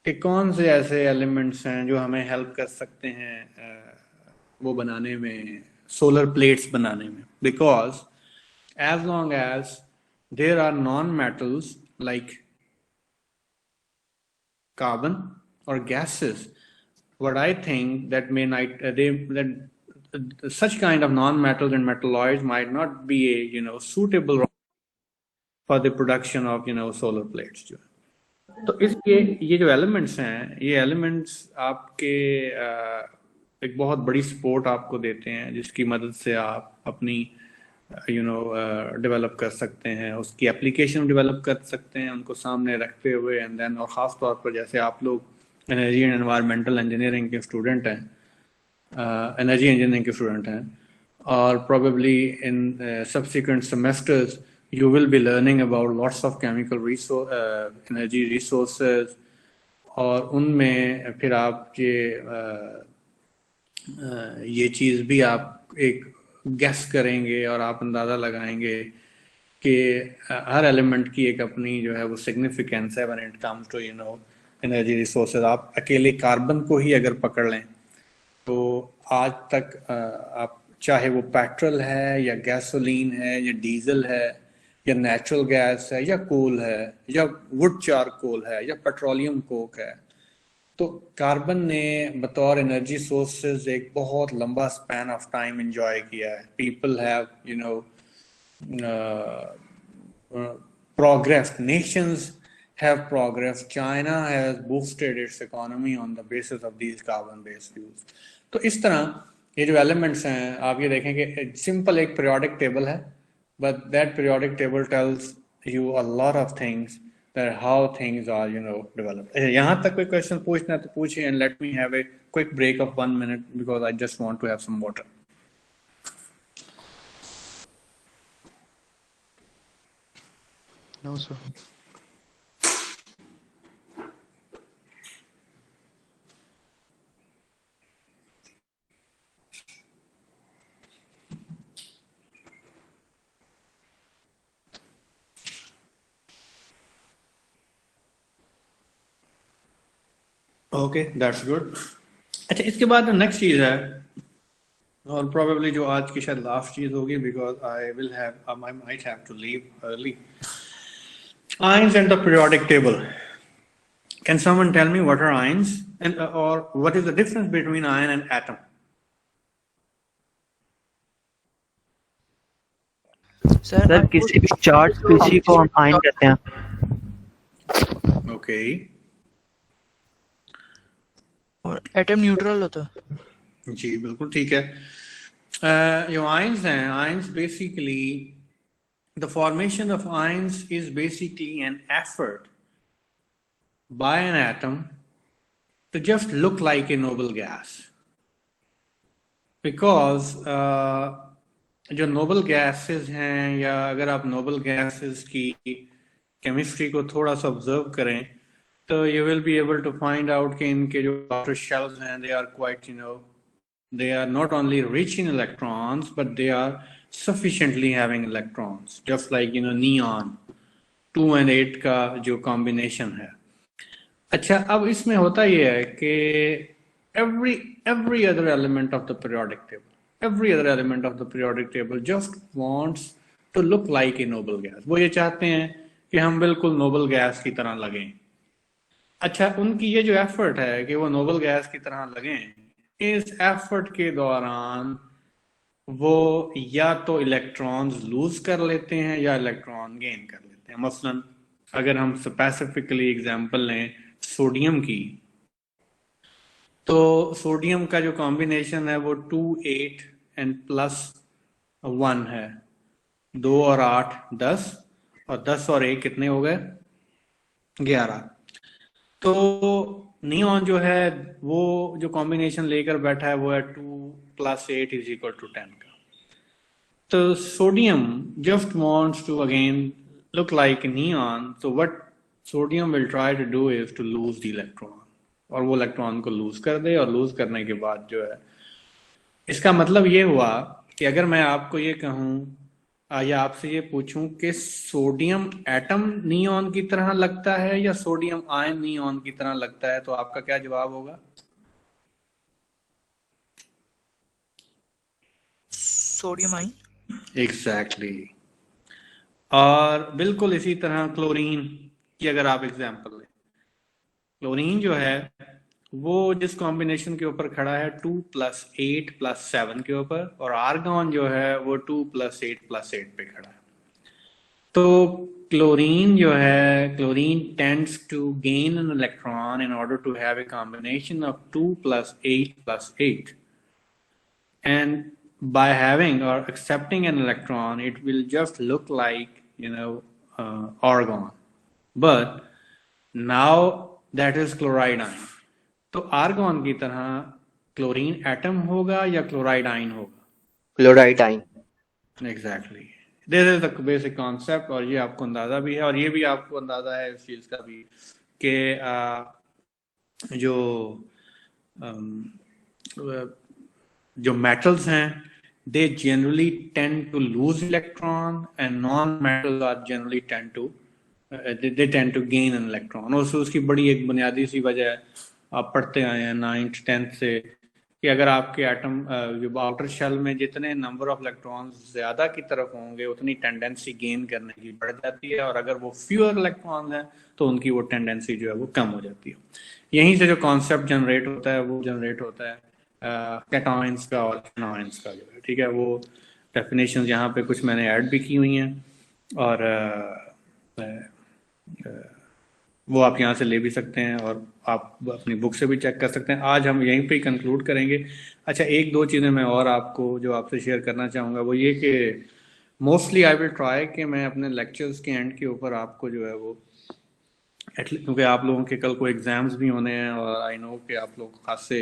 कि कौन से ऐसे एलिमेंट्स हैं जो हमें हेल्प कर सकते हैं वो बनाने में, सोलर प्लेट्स बनाने में। Because as long as there are non metals like carbon or gases, what I think that such kind of non-metals and metalloids might not be suitable for the production of solar plates जो। तो इसलिए ये जो elements हैं, ये elements आपके एक बहुत बड़ी सपोर्ट आपको देते हैं, जिसकी मदद से आप अपनी डेवलप कर सकते हैं, उसकी एप्लीकेशन डेवलप कर सकते हैं उनको सामने रखते हुए। एंड देन, और ख़ास तौर पर जैसे आप लोग एनर्जी एंड एनवायरमेंटल इंजीनियरिंग के स्टूडेंट हैं, एनर्जी इंजीनियरिंग के स्टूडेंट हैं, और probably in subsequent semesters you will be learning about lots of chemical energy resources, और उनमें फिर आप ये चीज़ भी आप एक गैस करेंगे और आप अंदाज़ा लगाएंगे कि हर एलिमेंट की एक अपनी जो है वो सिग्निफिकेंस है when it comes to energy resources. आप अकेले कार्बन को ही अगर पकड़ लें तो आज तक आप चाहे वो पेट्रोल है या गैसोलीन है या डीजल है या नेचुरल गैस है या कोल है या वुड चारकोल है या पेट्रोलियम कोक है, तो कार्बन ने बतौर एनर्जी सोर्सेज एक बहुत लंबा स्पैन ऑफ टाइम एंजॉय किया है। People have progressed, nations have progressed, China has boosted its economy on the basis of these carbon based fuels। तो इस तरह ये जो एलिमेंट्स हैं, आप ये देखें कि सिंपल एक पीरियोडिक टेबल है, but that periodic table tells you a lot of things that how things are, developed. यहाँ तक कोई question पूछना है तो पूछिए, and let me have a quick break of 1 minute because I just want to have some water. No, sir. Okay, that's good. अच्छा, इसके बाद नेक्स्ट चीज है, और probably जो आज की शायद लास्ट चीज होगी, because I might have to leave early. Ions and the periodic table. Can someone tell me what are ions, and or what is the difference between ion and atom? Sir किसी भी charge species को हम ion कहते हैं. Okay. और atom neutral होता है. जी बिल्कुल ठीक है. जो आयंस हैं, ions basically, the formation of ions is basically an effort by an atom to just look like a noble gas, because जो noble gases हैं, या अगर आप noble gases की chemistry को थोड़ा सा observe करें तो you will be able to find out कि इनके जो outer shells हैं, they are quite, they are not only rich in electrons but they are sufficiently having electrons, just like neon 2 and 8 का जो combination है. अच्छा, अब इसमें होता ये है कि every other element of the periodic table just wants to look like a noble gas. वो ये चाहते हैं कि हम बिल्कुल noble gas की तरह लगें. अच्छा, उनकी ये जो एफर्ट है कि वो नोबल गैस की तरह लगें, इस एफर्ट के दौरान वो या तो इलेक्ट्रॉन्स लूज कर लेते हैं या इलेक्ट्रॉन गेन कर लेते हैं. मसलन अगर हम स्पेसिफिकली एग्जांपल लें सोडियम की, तो सोडियम का जो कॉम्बिनेशन है वो 2 8 and +1 है. 2 और 8 10, और 10 और 1 कितने हो गए? 11. तो नियॉन जो है वो जो कॉम्बिनेशन लेकर बैठा है वो है 2 + 8 = 10 का. तो sodium just wants to again look like neon, so what sodium will try to do is to lose the electron, और वो इलेक्ट्रॉन को लूज कर दे, और लूज करने के बाद जो है, इसका मतलब ये हुआ कि अगर मैं आपको ये कहूँ या आपसे ये पूछूं कि सोडियम एटम नियॉन की तरह लगता है या सोडियम आयन नियॉन की तरह लगता है, तो आपका क्या जवाब होगा? Sodium ion. एग्जैक्टली. और बिल्कुल इसी तरह क्लोरीन की अगर आप एग्जांपल लें, क्लोरीन जो है वो जिस कॉम्बिनेशन के ऊपर खड़ा है 2 + 8 + 7 के ऊपर, और आर्गॉन जो है वो 2 + 8 + 8 पे खड़ा है. तो क्लोरीन जो है, chlorine tends to gain an electron in order to have a combination of 2 + 8 + 8, and by having or accepting an electron it will just look like argon, but now that is chloride ion. तो argon की तरह chlorine atom होगा या chloride ion होगा? Chloride ion. Exactly. This is the basic concept, और ये आपको अंदाजा भी है, और ये भी आपको अंदाजा है इस चीज का भी कि जो मेटल्स हैं they generally tend to lose electron, and non-metals are generally tend to gain an electron. और उसकी बड़ी एक बुनियादी सी वजह है, आप पढ़ते आए हैं 9th 10th से, कि अगर आपके एटम जो आउटर शेल में जितने नंबर ऑफ इलेक्ट्रॉन्स ज्यादा की तरफ होंगे उतनी टेंडेंसी गेन करने की बढ़ जाती है, और अगर वो फ्यूअर इलेक्ट्रॉन्स हैं तो उनकी वो टेंडेंसी जो है वो कम हो जाती है. यहीं से जो कॉन्सेप्ट जनरेट होता है वो जनरेट होता है कैटायंस का और एनायंस का जो है. ठीक है, वो डेफिनेशंस यहाँ पे कुछ मैंने ऐड भी की हुई हैं, और वो आप यहाँ से ले भी सकते हैं, और आप अपनी बुक से भी चेक कर सकते हैं. आज हम यहीं पे ही कंक्लूड करेंगे. अच्छा, 1-2 चीज़ें मैं और आपको जो आपसे शेयर करना चाहूँगा वो ये कि मोस्टली आई विल ट्राई कि मैं अपने लेक्चर्स के एंड के ऊपर आपको जो है वो क्योंकि आप लोगों के कल को एग्जाम्स भी होने हैं और आई नो कि आप लोग खासे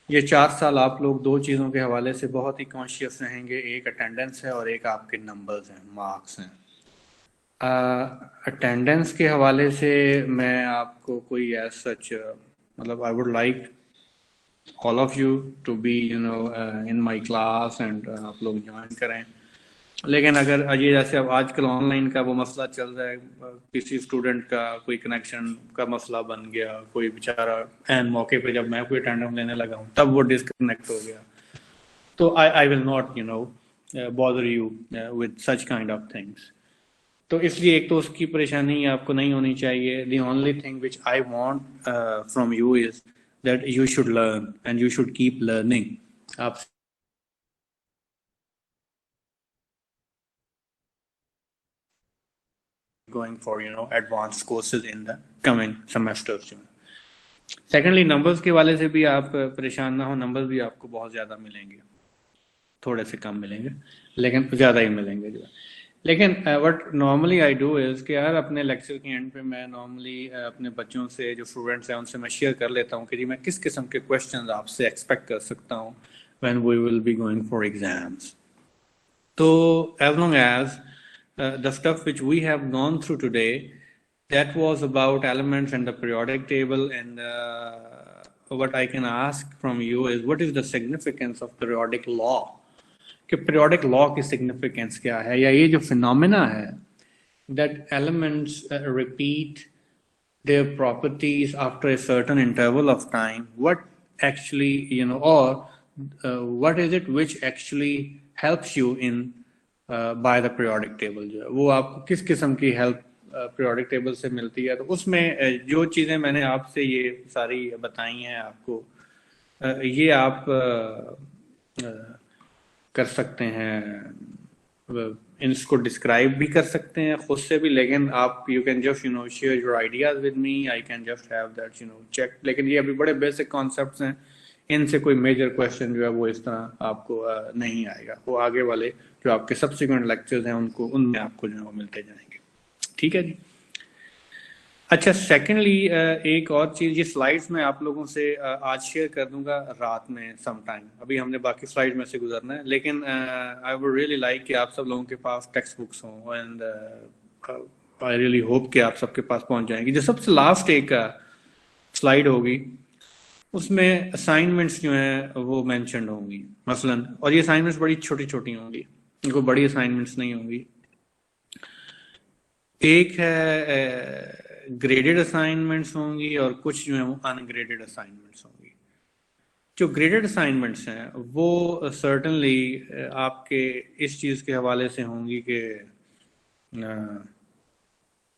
ये 4 साल आप लोग दो चीज़ों के हवाले से बहुत ही कॉन्शियस रहेंगे, एक अटेंडेंस है और एक आपके नंबर्स हैं, मार्क्स हैं। अटेंडेंस के हवाले से मैं आपको कोई एज सच मतलब I would like all of you to be in my class and आप लोग ज्वाइन करें। लेकिन अगर ये जैसे अब आजकल ऑनलाइन का वो मसला चल रहा है, किसी स्टूडेंट का कोई कनेक्शन का मसला बन गया, कोई बेचारा एन मौके पे जब मैं कोई अटेंडेंस लेने लगा हूँ तब वो डिस्कनेक्ट हो गया, तो I will not bother you with such kind of things. तो इसलिए एक तो उसकी परेशानी आपको नहीं होनी चाहिए। The only thing which I want from you is that you should learn and you should keep learning. आप going for advanced courses in the coming semesters. Secondly, numbers के वाले से भी आप परेशान ना हो, numbers भी आपको बहुत ज़्यादा मिलेंगे, थोड़े से कम मिलेंगे लेकिन ज़्यादा ही मिलेंगे जो। लेकिन what normally I do is कि यार अपने लेक्चर के एंड पे मैं नॉर्मली अपने बच्चों से, जो स्टूडेंट्स हैं, उनसे मैं शेयर कर लेता हूँ कि जी मैं किस किस्म के क्वेश्चंस आपसे एक्सपेक्ट कर सकता हूँ when we will be going for exams. तो as long as the stuff which we have gone through today that was about elements and the periodic table, and what I can ask from you is what is the significance of periodic law, कि periodic law की significance क्या है, या ये जो phenomena है that elements repeat their properties after a certain interval of time, what actually or what is it which actually helps you in by the periodic table, जो है वो आपको किस किस्म की help पीरियोडिक टेबल से मिलती है। तो उसमें जो चीज़ें मैंने आपसे ये सारी बताई हैं आपको, ये आप कर सकते हैं, इसको डिस्क्राइब भी कर सकते हैं खुद से भी, लेकिन आप you can just share your ideas with me, I can just have that check. लेकिन ये अभी बड़े बेसिक कॉन्सेप्ट्स हैं, इनसे कोई मेजर क्वेश्चन जो है वो इस तरह आपको नहीं आएगा, वो आगे वाले जो आपके सब्सिक्वेंट लेक्चर्स हैं उनमें आपको जो है वो मिलते जाएंगे। ठीक है जी। अच्छा, सेकेंडली एक और चीज़, ये स्लाइड्स मैं आप लोगों से आज शेयर कर दूंगा रात में सम टाइम, अभी हमने बाकी स्लाइड में से गुजरना है, लेकिन आई वुड रियली लाइक कि आप सब लोगों के पास टेक्स्ट बुक्स हों, एंड आई रियली होप कि आप सबके पास पहुंच जाएंगी। जो सबसे लास्ट एक स्लाइड होगी उसमें असाइनमेंट्स जो हैं वो मैंशनड होंगी मसलन, और ये असाइनमेंट्स बड़ी छोटी छोटी होंगी, इनको बड़ी असाइनमेंट्स नहीं होंगी। एक है ग्रेडेड असाइनमेंट्स होंगी और कुछ जो है वो अनग्रेडेड असाइनमेंट्स होंगी। जो ग्रेडेड असाइनमेंट्स हैं वो सर्टनली आपके इस चीज़ के हवाले से होंगी कि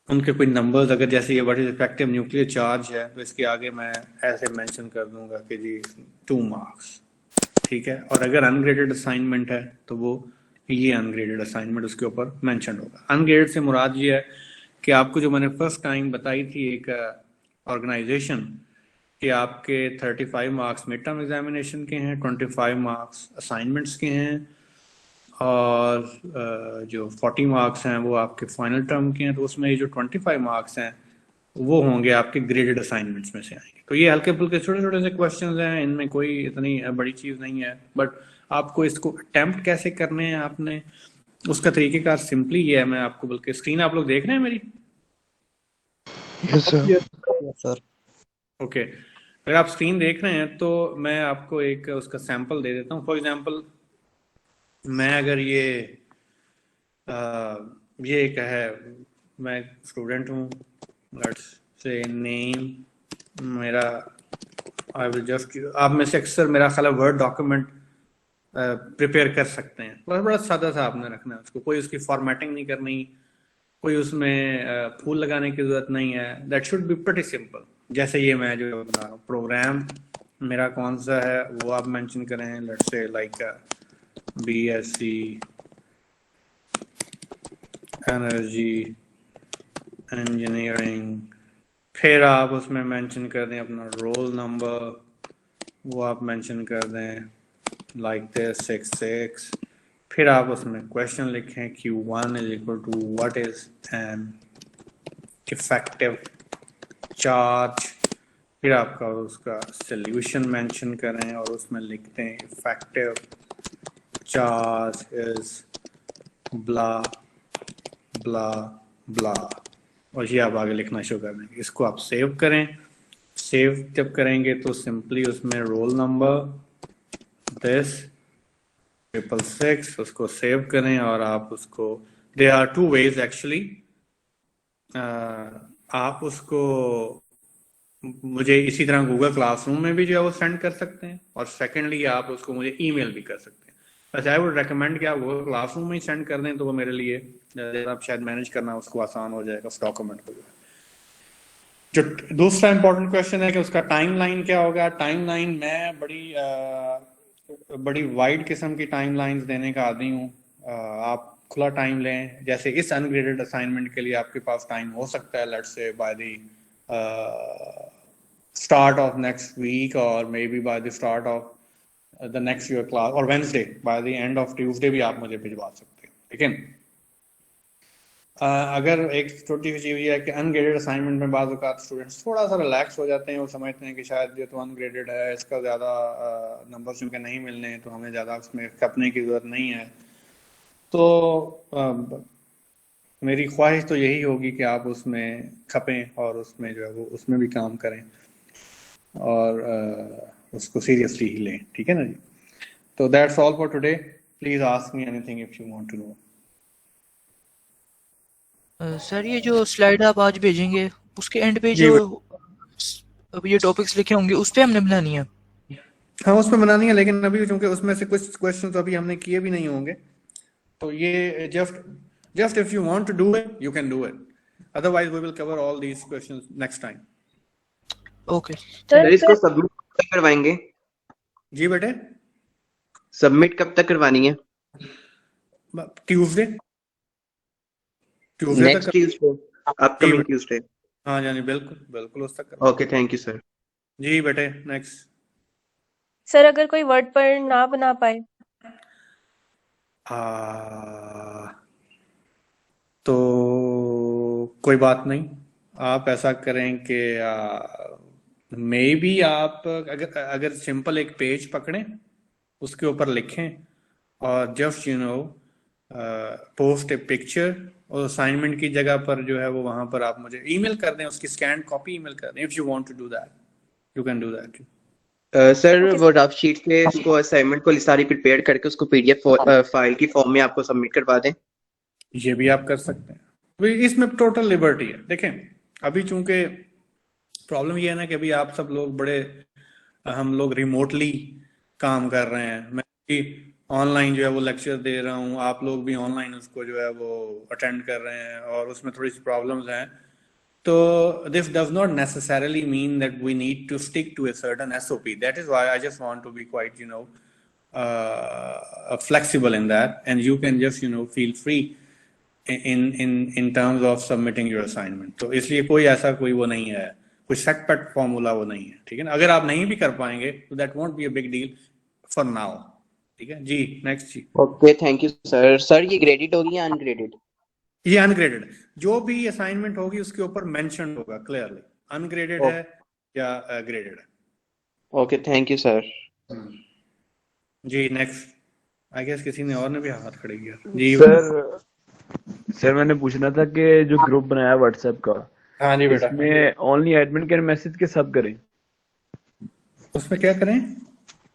उनके कोई नंबर्स, अगर जैसे ये what is effective nuclear charge है तो इसके आगे मैं ऐसे मेंशन कर दूंगा कि जी 2 मार्क्स, ठीक है। और अगर अनग्रेडेड असाइनमेंट है तो वो ये अनग्रेडेड असाइनमेंट उसके ऊपर मेंशन होगा। अनग्रेडेड से मुराद ये है कि आपको जो मैंने फर्स्ट टाइम बताई थी एक ऑर्गेनाइजेशन कि आपके 35 मार्क्स मिड टर्म एग्जामिनेशन के हैं, 25 मार्क्स असाइनमेंट्स के हैं, और जो 40 मार्क्स हैं वो आपके फाइनल टर्म के हैं। तो उसमें ये जो 25 मार्क्स हैं वो होंगे आपके ग्रेडेड असाइनमेंट्स में से आएंगे। तो ये हल्के फुल्के छोटे छोटे से क्वेश्चंस हैं, इनमें कोई इतनी बड़ी चीज़ नहीं है, बट आपको इसको अटेम्प्ट कैसे करने हैं आपने, उसका तरीकेकार सिंपली ये है। मैं आपको, बल्कि स्क्रीन आप लोग देख रहे हैं मेरी? Yes, sir. सर ओके, अगर आप स्क्रीन देख रहे हैं तो मैं आपको एक उसका सैंपल दे देता हूँ। फॉर एग्जांपल मैं अगर ये एक है, मैं स्टूडेंट हूँ, लेट्स से नेम मेरा, आई विल जस्ट, आप में से अक्सर मेरा ख्याल है वर्ड डॉक्यूमेंट प्रिपेयर कर सकते हैं, बड़ा सादा सा आपने रखना है उसको, कोई उसकी फॉर्मेटिंग नहीं करनी, कोई उसमें फूल लगाने की जरूरत नहीं है। That should be pretty simple. जैसे ये मैं जो बना रहा हूँ, प्रोग्राम मेरा कौन सा है वो आप मेंशन करें, let's say like BSc energy engineering, फिर आप उसमें मेंशन कर दें अपना रोल नंबर, वो आप मेंशन कर दें लाइक दिस 66, फिर आप उसमें क्वेश्चन लिखें Q1 is equal to what is an effective charge, फिर आपका उसका सॉल्यूशन मेंशन करें और उसमें लिखते हैं इफेक्टिव चार्ज इज ब्ला ब्ला ब्ला, और ये आप आगे लिखना शुरू कर देंगे। इसको आप सेव करें। सेव जब करेंगे तो सिंपली उसमें रोल नंबर दिस 666 उसको सेव करें और आप उसको, there are two ways actually, आप उसको मुझे इसी तरह गूगल क्लासरूम में भी जो है वो सेंड कर सकते हैं, और सेकेंडली आप उसको मुझे ईमेल भी कर सकते हैं। वैसे आई वुड रेकमेंड कि आप गूगल क्लासरूम में ही सेंड कर दें, तो वो मेरे लिए आप शायद मैनेज करना उसको आसान हो जाएगा उस डॉक्यूमेंट को। जो दूसरा इंपॉर्टेंट क्वेश्चन है कि उसका टाइमलाइन क्या होगा। टाइमलाइन मैं बड़ी वाइड किस्म की टाइमलाइंस देने का आदी हूँ। आप खुला टाइम लें, जैसे इस अनग्रेडेड असाइनमेंट के लिए आपके पास टाइम हो सकता है let's say by the start of next week or maybe by the start of the next year class or Wednesday, by the end of Tuesday भी आप मुझे भिजवा सकते हैं। लेकिन अगर एक छोटी सी चीज़ है कि अनग्रेडेड असाइनमेंट में बाज़ औक़ात स्टूडेंट्स थोड़ा सा रिलैक्स हो जाते हैं, वो समझते हैं कि शायद ये तो अनग्रेडेड है, इसका ज़्यादा नंबर चूँकि नहीं मिलने हैं तो हमें ज़्यादा उसमें खपने की ज़रूरत नहीं है। तो मेरी ख्वाहिश तो यही होगी कि आप उसमें खपें और उसमें जो है वो उसमें भी काम करें और उसको सीरियसली ही लें, ठीक है ना जी। तो that's all for today. Please ask me anything if you want to know. Sir ये जो स्लाइड आप आज भेजेंगे उसके एंड पे जी जो अब ये टॉपिक्स लिखे होंगे उस पे हमने बनानी है। हाँ उसमें बनानी है, लेकिन अभी चूंकि उसमें से कुछ क्वेश्चन तो अभी हमने किए भी नहीं होंगे, तो ये just if you want to do it you can do it, otherwise we will cover all these questions next time. Okay sir इसको सबमिट कब तक करवाएंगे? जी बेटे, सबमिट कब तक करवानी है? ट्यूसडे नेक्स्ट तक। Tuesday, upcoming Tuesday. हाँ जानी बिल्कुल बिल्कुल उस तक। Okay thank you sir. जी बेटे नेक्स्ट। सर अगर कोई वर्ड पर ना बना पाए तो कोई बात नहीं, आप ऐसा करें कि मे बी आप अगर सिंपल एक पेज पकड़ें उसके ऊपर लिखें और just you know post A picture और असाइनमेंट की जगह पर जो है वो वहां पर आप मुझे ईमेल कर दें, उसकी स्कैन कॉपी ईमेल कर दें। If you want to do that you can do that. Sir वो ड्राफ्ट शीट से इसको असाइनमेंट को सारी प्रिपेयर करके उसको पीडीएफ फाइल की फॉर्म में आपको सबमिट करवा दें। ये भी आप कर सकते हैं, इसमें टोटल लिबर्टी है। देखें अभी चूंकि प्रॉब्लम ये है ना कि अभी आप सब लोग हम लोग रिमोटली काम कर रहे हैं, मैं भी ऑनलाइन जो है वो लेक्चर दे रहा हूँ, आप लोग भी ऑनलाइन उसको जो है वो अटेंड कर रहे हैं और उसमें थोड़ी सी प्रॉब्लम्स हैं। तो this does not necessarily mean that we need to stick to a certain SOP. That is why I just want to be quite, flexible in that, and you can just, feel free in terms of submitting your assignment. तो इसलिए कोई ऐसा कोई वो नहीं है, कोई set PAT formula वो नहीं है, ठीक है ना। अगर आप नहीं भी कर पाएंगे तो that won't be a big deal for now, ठीक है जी। नेक्स्ट जी। Okay thank you sir. Sir ये ग्रेडेड होगी या अनग्रेडेड? ये अनग्रेडेड, जो भी असाइनमेंट होगी उसके ऊपर मेंशन होगा क्लियरली अनग्रेडेड है या ग्रेडेड है। Okay thank you sir. जी नेक्स्ट। आई गेस किसी ने और ने भी हाथ खड़े किया जी। सर मैंने पूछना था कि जो ग्रुप बनाया व्हाट्सएप का, हाँ जी बेटा, इसमें ओनली एडमिन के मैसेज के सब करें? उसमें क्या करें?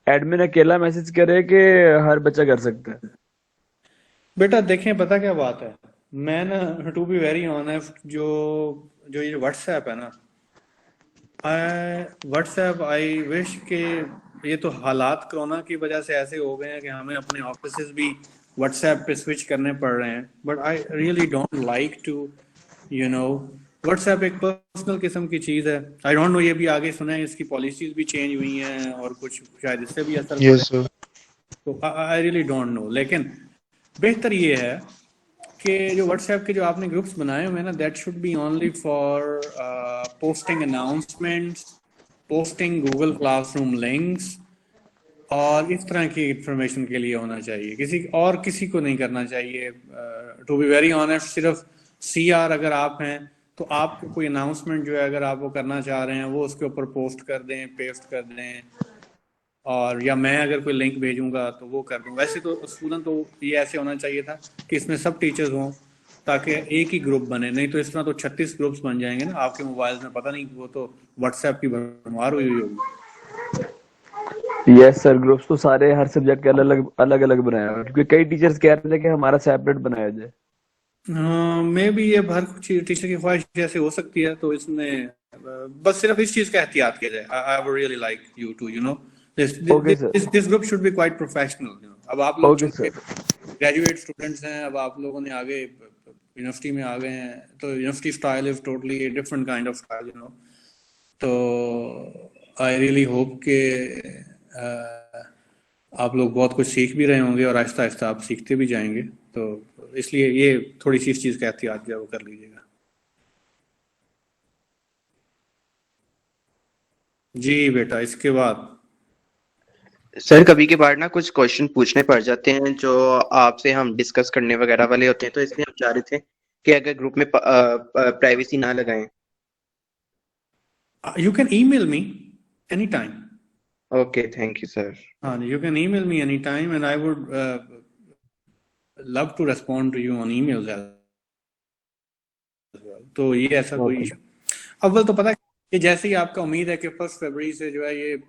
एडमिन अकेला मैसेज करे कि हर बच्चा कर सकता है? बेटा देखें पता क्या बात है, मैं ना टू बी वेरी ऑनेस्ट जो ये व्हाट्सएप है ना, व्हाट्सएप आई विश के ये तो हालात कोरोना की वजह से ऐसे हो गए हैं कि हमें अपने ऑफिसेज भी व्हाट्सएप पे स्विच करने पड़ रहे हैं, but I really don't like to WhatsApp एक पर्सनल किस्म की चीज है। आई डोंट नो, ये भी आगे सुना है इसकी पॉलिसीज भी चेंज हुई हैं और कुछ शायद इससे भी असर Yes, sir. तो आई रियली डोंट नो। लेकिन बेहतर ये है कि जो व्हाट्सएप के जो आपने ग्रुप्स बनाए हुए हैं ना, that should be only for posting announcements, posting Google classroom links और इस तरह की इंफॉर्मेशन के लिए होना चाहिए, किसी को नहीं करना चाहिए। टू बी वेरी ऑनेस्ट, सिर्फ CR अगर आप हैं तो आपको कोई अनाउंसमेंट जो है अगर आप वो करना चाह रहे हैं वो उसके ऊपर पोस्ट कर दें, पेस्ट कर दें, और या मैं अगर कोई लिंक भेजूंगा तो वो कर दूं। वैसे तो असूलन तो ये ऐसे होना चाहिए था कि इसमें सब टीचर्स हों ताकि एक ही ग्रुप बने, नहीं तो इस तरह तो 36 ग्रुप्स बन जाएंगे ना आपके मोबाइल में, पता नहीं, वो तो व्हाट्सएप की भरमार हुई होगी। यस सर, ग्रुप्स तो सारे हर सब्जेक्ट के अलग अलग बनाए हुए हैं, क्योंकि कई टीचर्स कह रहे थे कि हमारा सेपरेट बनाया जाए। मे भी ये हर कुछ टीचर की ख्वाहिश जैसे हो सकती है, तो इसमें बस सिर्फ इस चीज का एहतियात किया जाए। I would really like you to this group should be quite professional. अब आप लोग ग्रेजुएट स्टूडेंट्स हैं, अब आप लोगों ने आगे यूनिवर्सिटी में आ गए हैं, तो university style is totally different kind of style, तो आई रियली होप के आप लोग बहुत कुछ सीख भी रहे होंगे और आहिस्ता आहिस्ता आप सीखते भी जाएंगे, तो इसलिए ये थोड़ी सी इस चीज का एहतियात जो है वो कर लीजिएगा। जी बेटा, इसके बाद सर कभी के बार ना कुछ क्वेश्चन पूछने पड़ जाते हैं जो आपसे हम डिस्कस करने वगैरह वाले होते हैं, तो इसलिए हम चाह रहे थे कि अगर ग्रुप में प्राइवेसी ना लगाएं। You can email me any time. Okay, thank you sir. हाँ, you can email me any time and I would love to respond to you on emails as well. तो ये ऐसा कोई इशू अव्वल तो पता है कि जैसे ही आपका उम्मीद है कि 1 फरवरी से जो है ये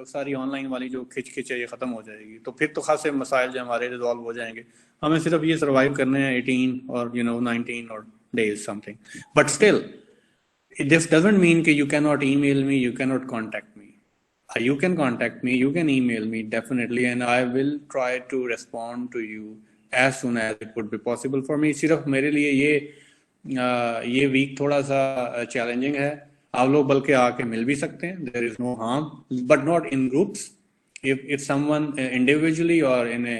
सारी ऑनलाइन वाली जो खिच है ये खत्म हो जाएगी, तो फिर तो खासे मसाइल जो हमारे रिजॉल्व हो जाएंगे। हमें सिर्फ ये सर्वाइव करने हैं 18 और 19 और days something, but still this doesn't mean that you cannot email me, you cannot contact me. You can contact me, you can email me definitely, and I will try to respond to you as soon as it would be possible for me. सिर्फ मेरे लिए ये week थोड़ा सा challenging है। आप लोग बल्कि आके मिल भी सकते हैं, there is no harm, but not in groups. If someone individually or in a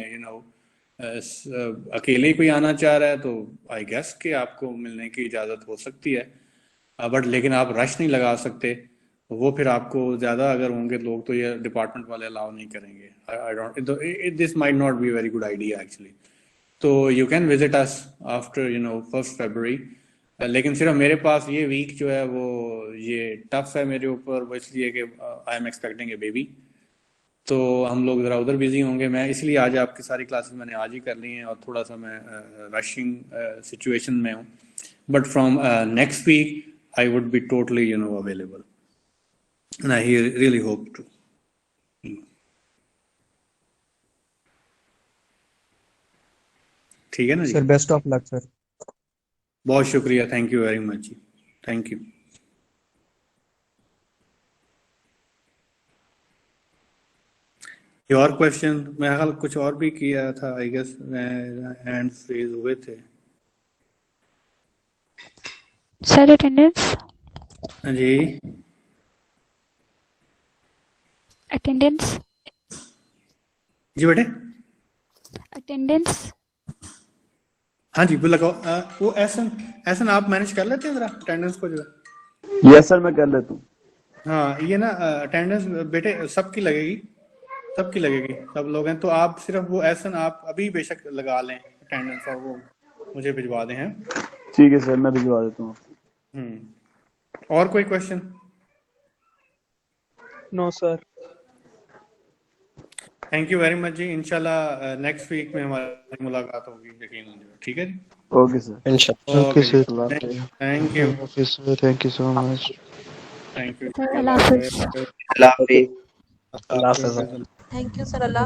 अकेले कोई आना चाह रहा है तो I guess कि आपको मिलने की इजाज़त हो सकती है, बट लेकिन आप रश नहीं लगा सकते, तो वो फिर आपको ज़्यादा अगर होंगे लोग तो ये डिपार्टमेंट वाले अलाउ नहीं करेंगे। I don't, this might not be very good idea actually. तो you can visit us after 1 February, लेकिन सिर्फ मेरे पास ये वीक जो है वो ये टफ है मेरे ऊपर, वो इसलिए कि I am expecting a baby, तो हम लोग ज़रा उधर बिजी होंगे। मैं इसलिए आज आपकी सारी क्लासेस मैंने आज ही कर ली हैं और थोड़ा सा मैं रशिंग सिचुएशन में हूँ, but from next week I would be totally, available, and I really hope to. ठीक है ना जी? Sir best of luck sir. बहुत शुक्रिया, थैंक यू वेरी मच जी, थैंक यू। और क्वेश्चन? मैं ख्याल कुछ और भी किया था, आई गेस हैंड्स रेज हुए थे। Sir attendance? जी अटेंडेंस? जी बेटे, अटेंडेंस? हाँ जी लगाओ। वो ऐसा आप मैनेज कर लेते हैं जरा अटेंडेंस को जो है? यस सर, मैं कर लेता हूँ। हाँ, ये ना अटेंडेंस बेटे सबकी लगेगी, सब लोग हैं, तो आप सिर्फ वो आप अभी बेशक लगा लें अटेंडेंस और वो मुझे भिजवा दें। हैं, ठीक है सर, मैं भिजवा देता हूँ। और कोई question? No sir. Thank you very much जी, इंशाल्लाह नेक्स्ट वीक में हमारी मुलाकात होगी यकीनन। ठीक है जी, ओके सर। इंशाल्लाह। Okay sir, thank you, thank you so much. Thank you. Allah Hafiz. Allah Hafiz. Thank you sir. Allah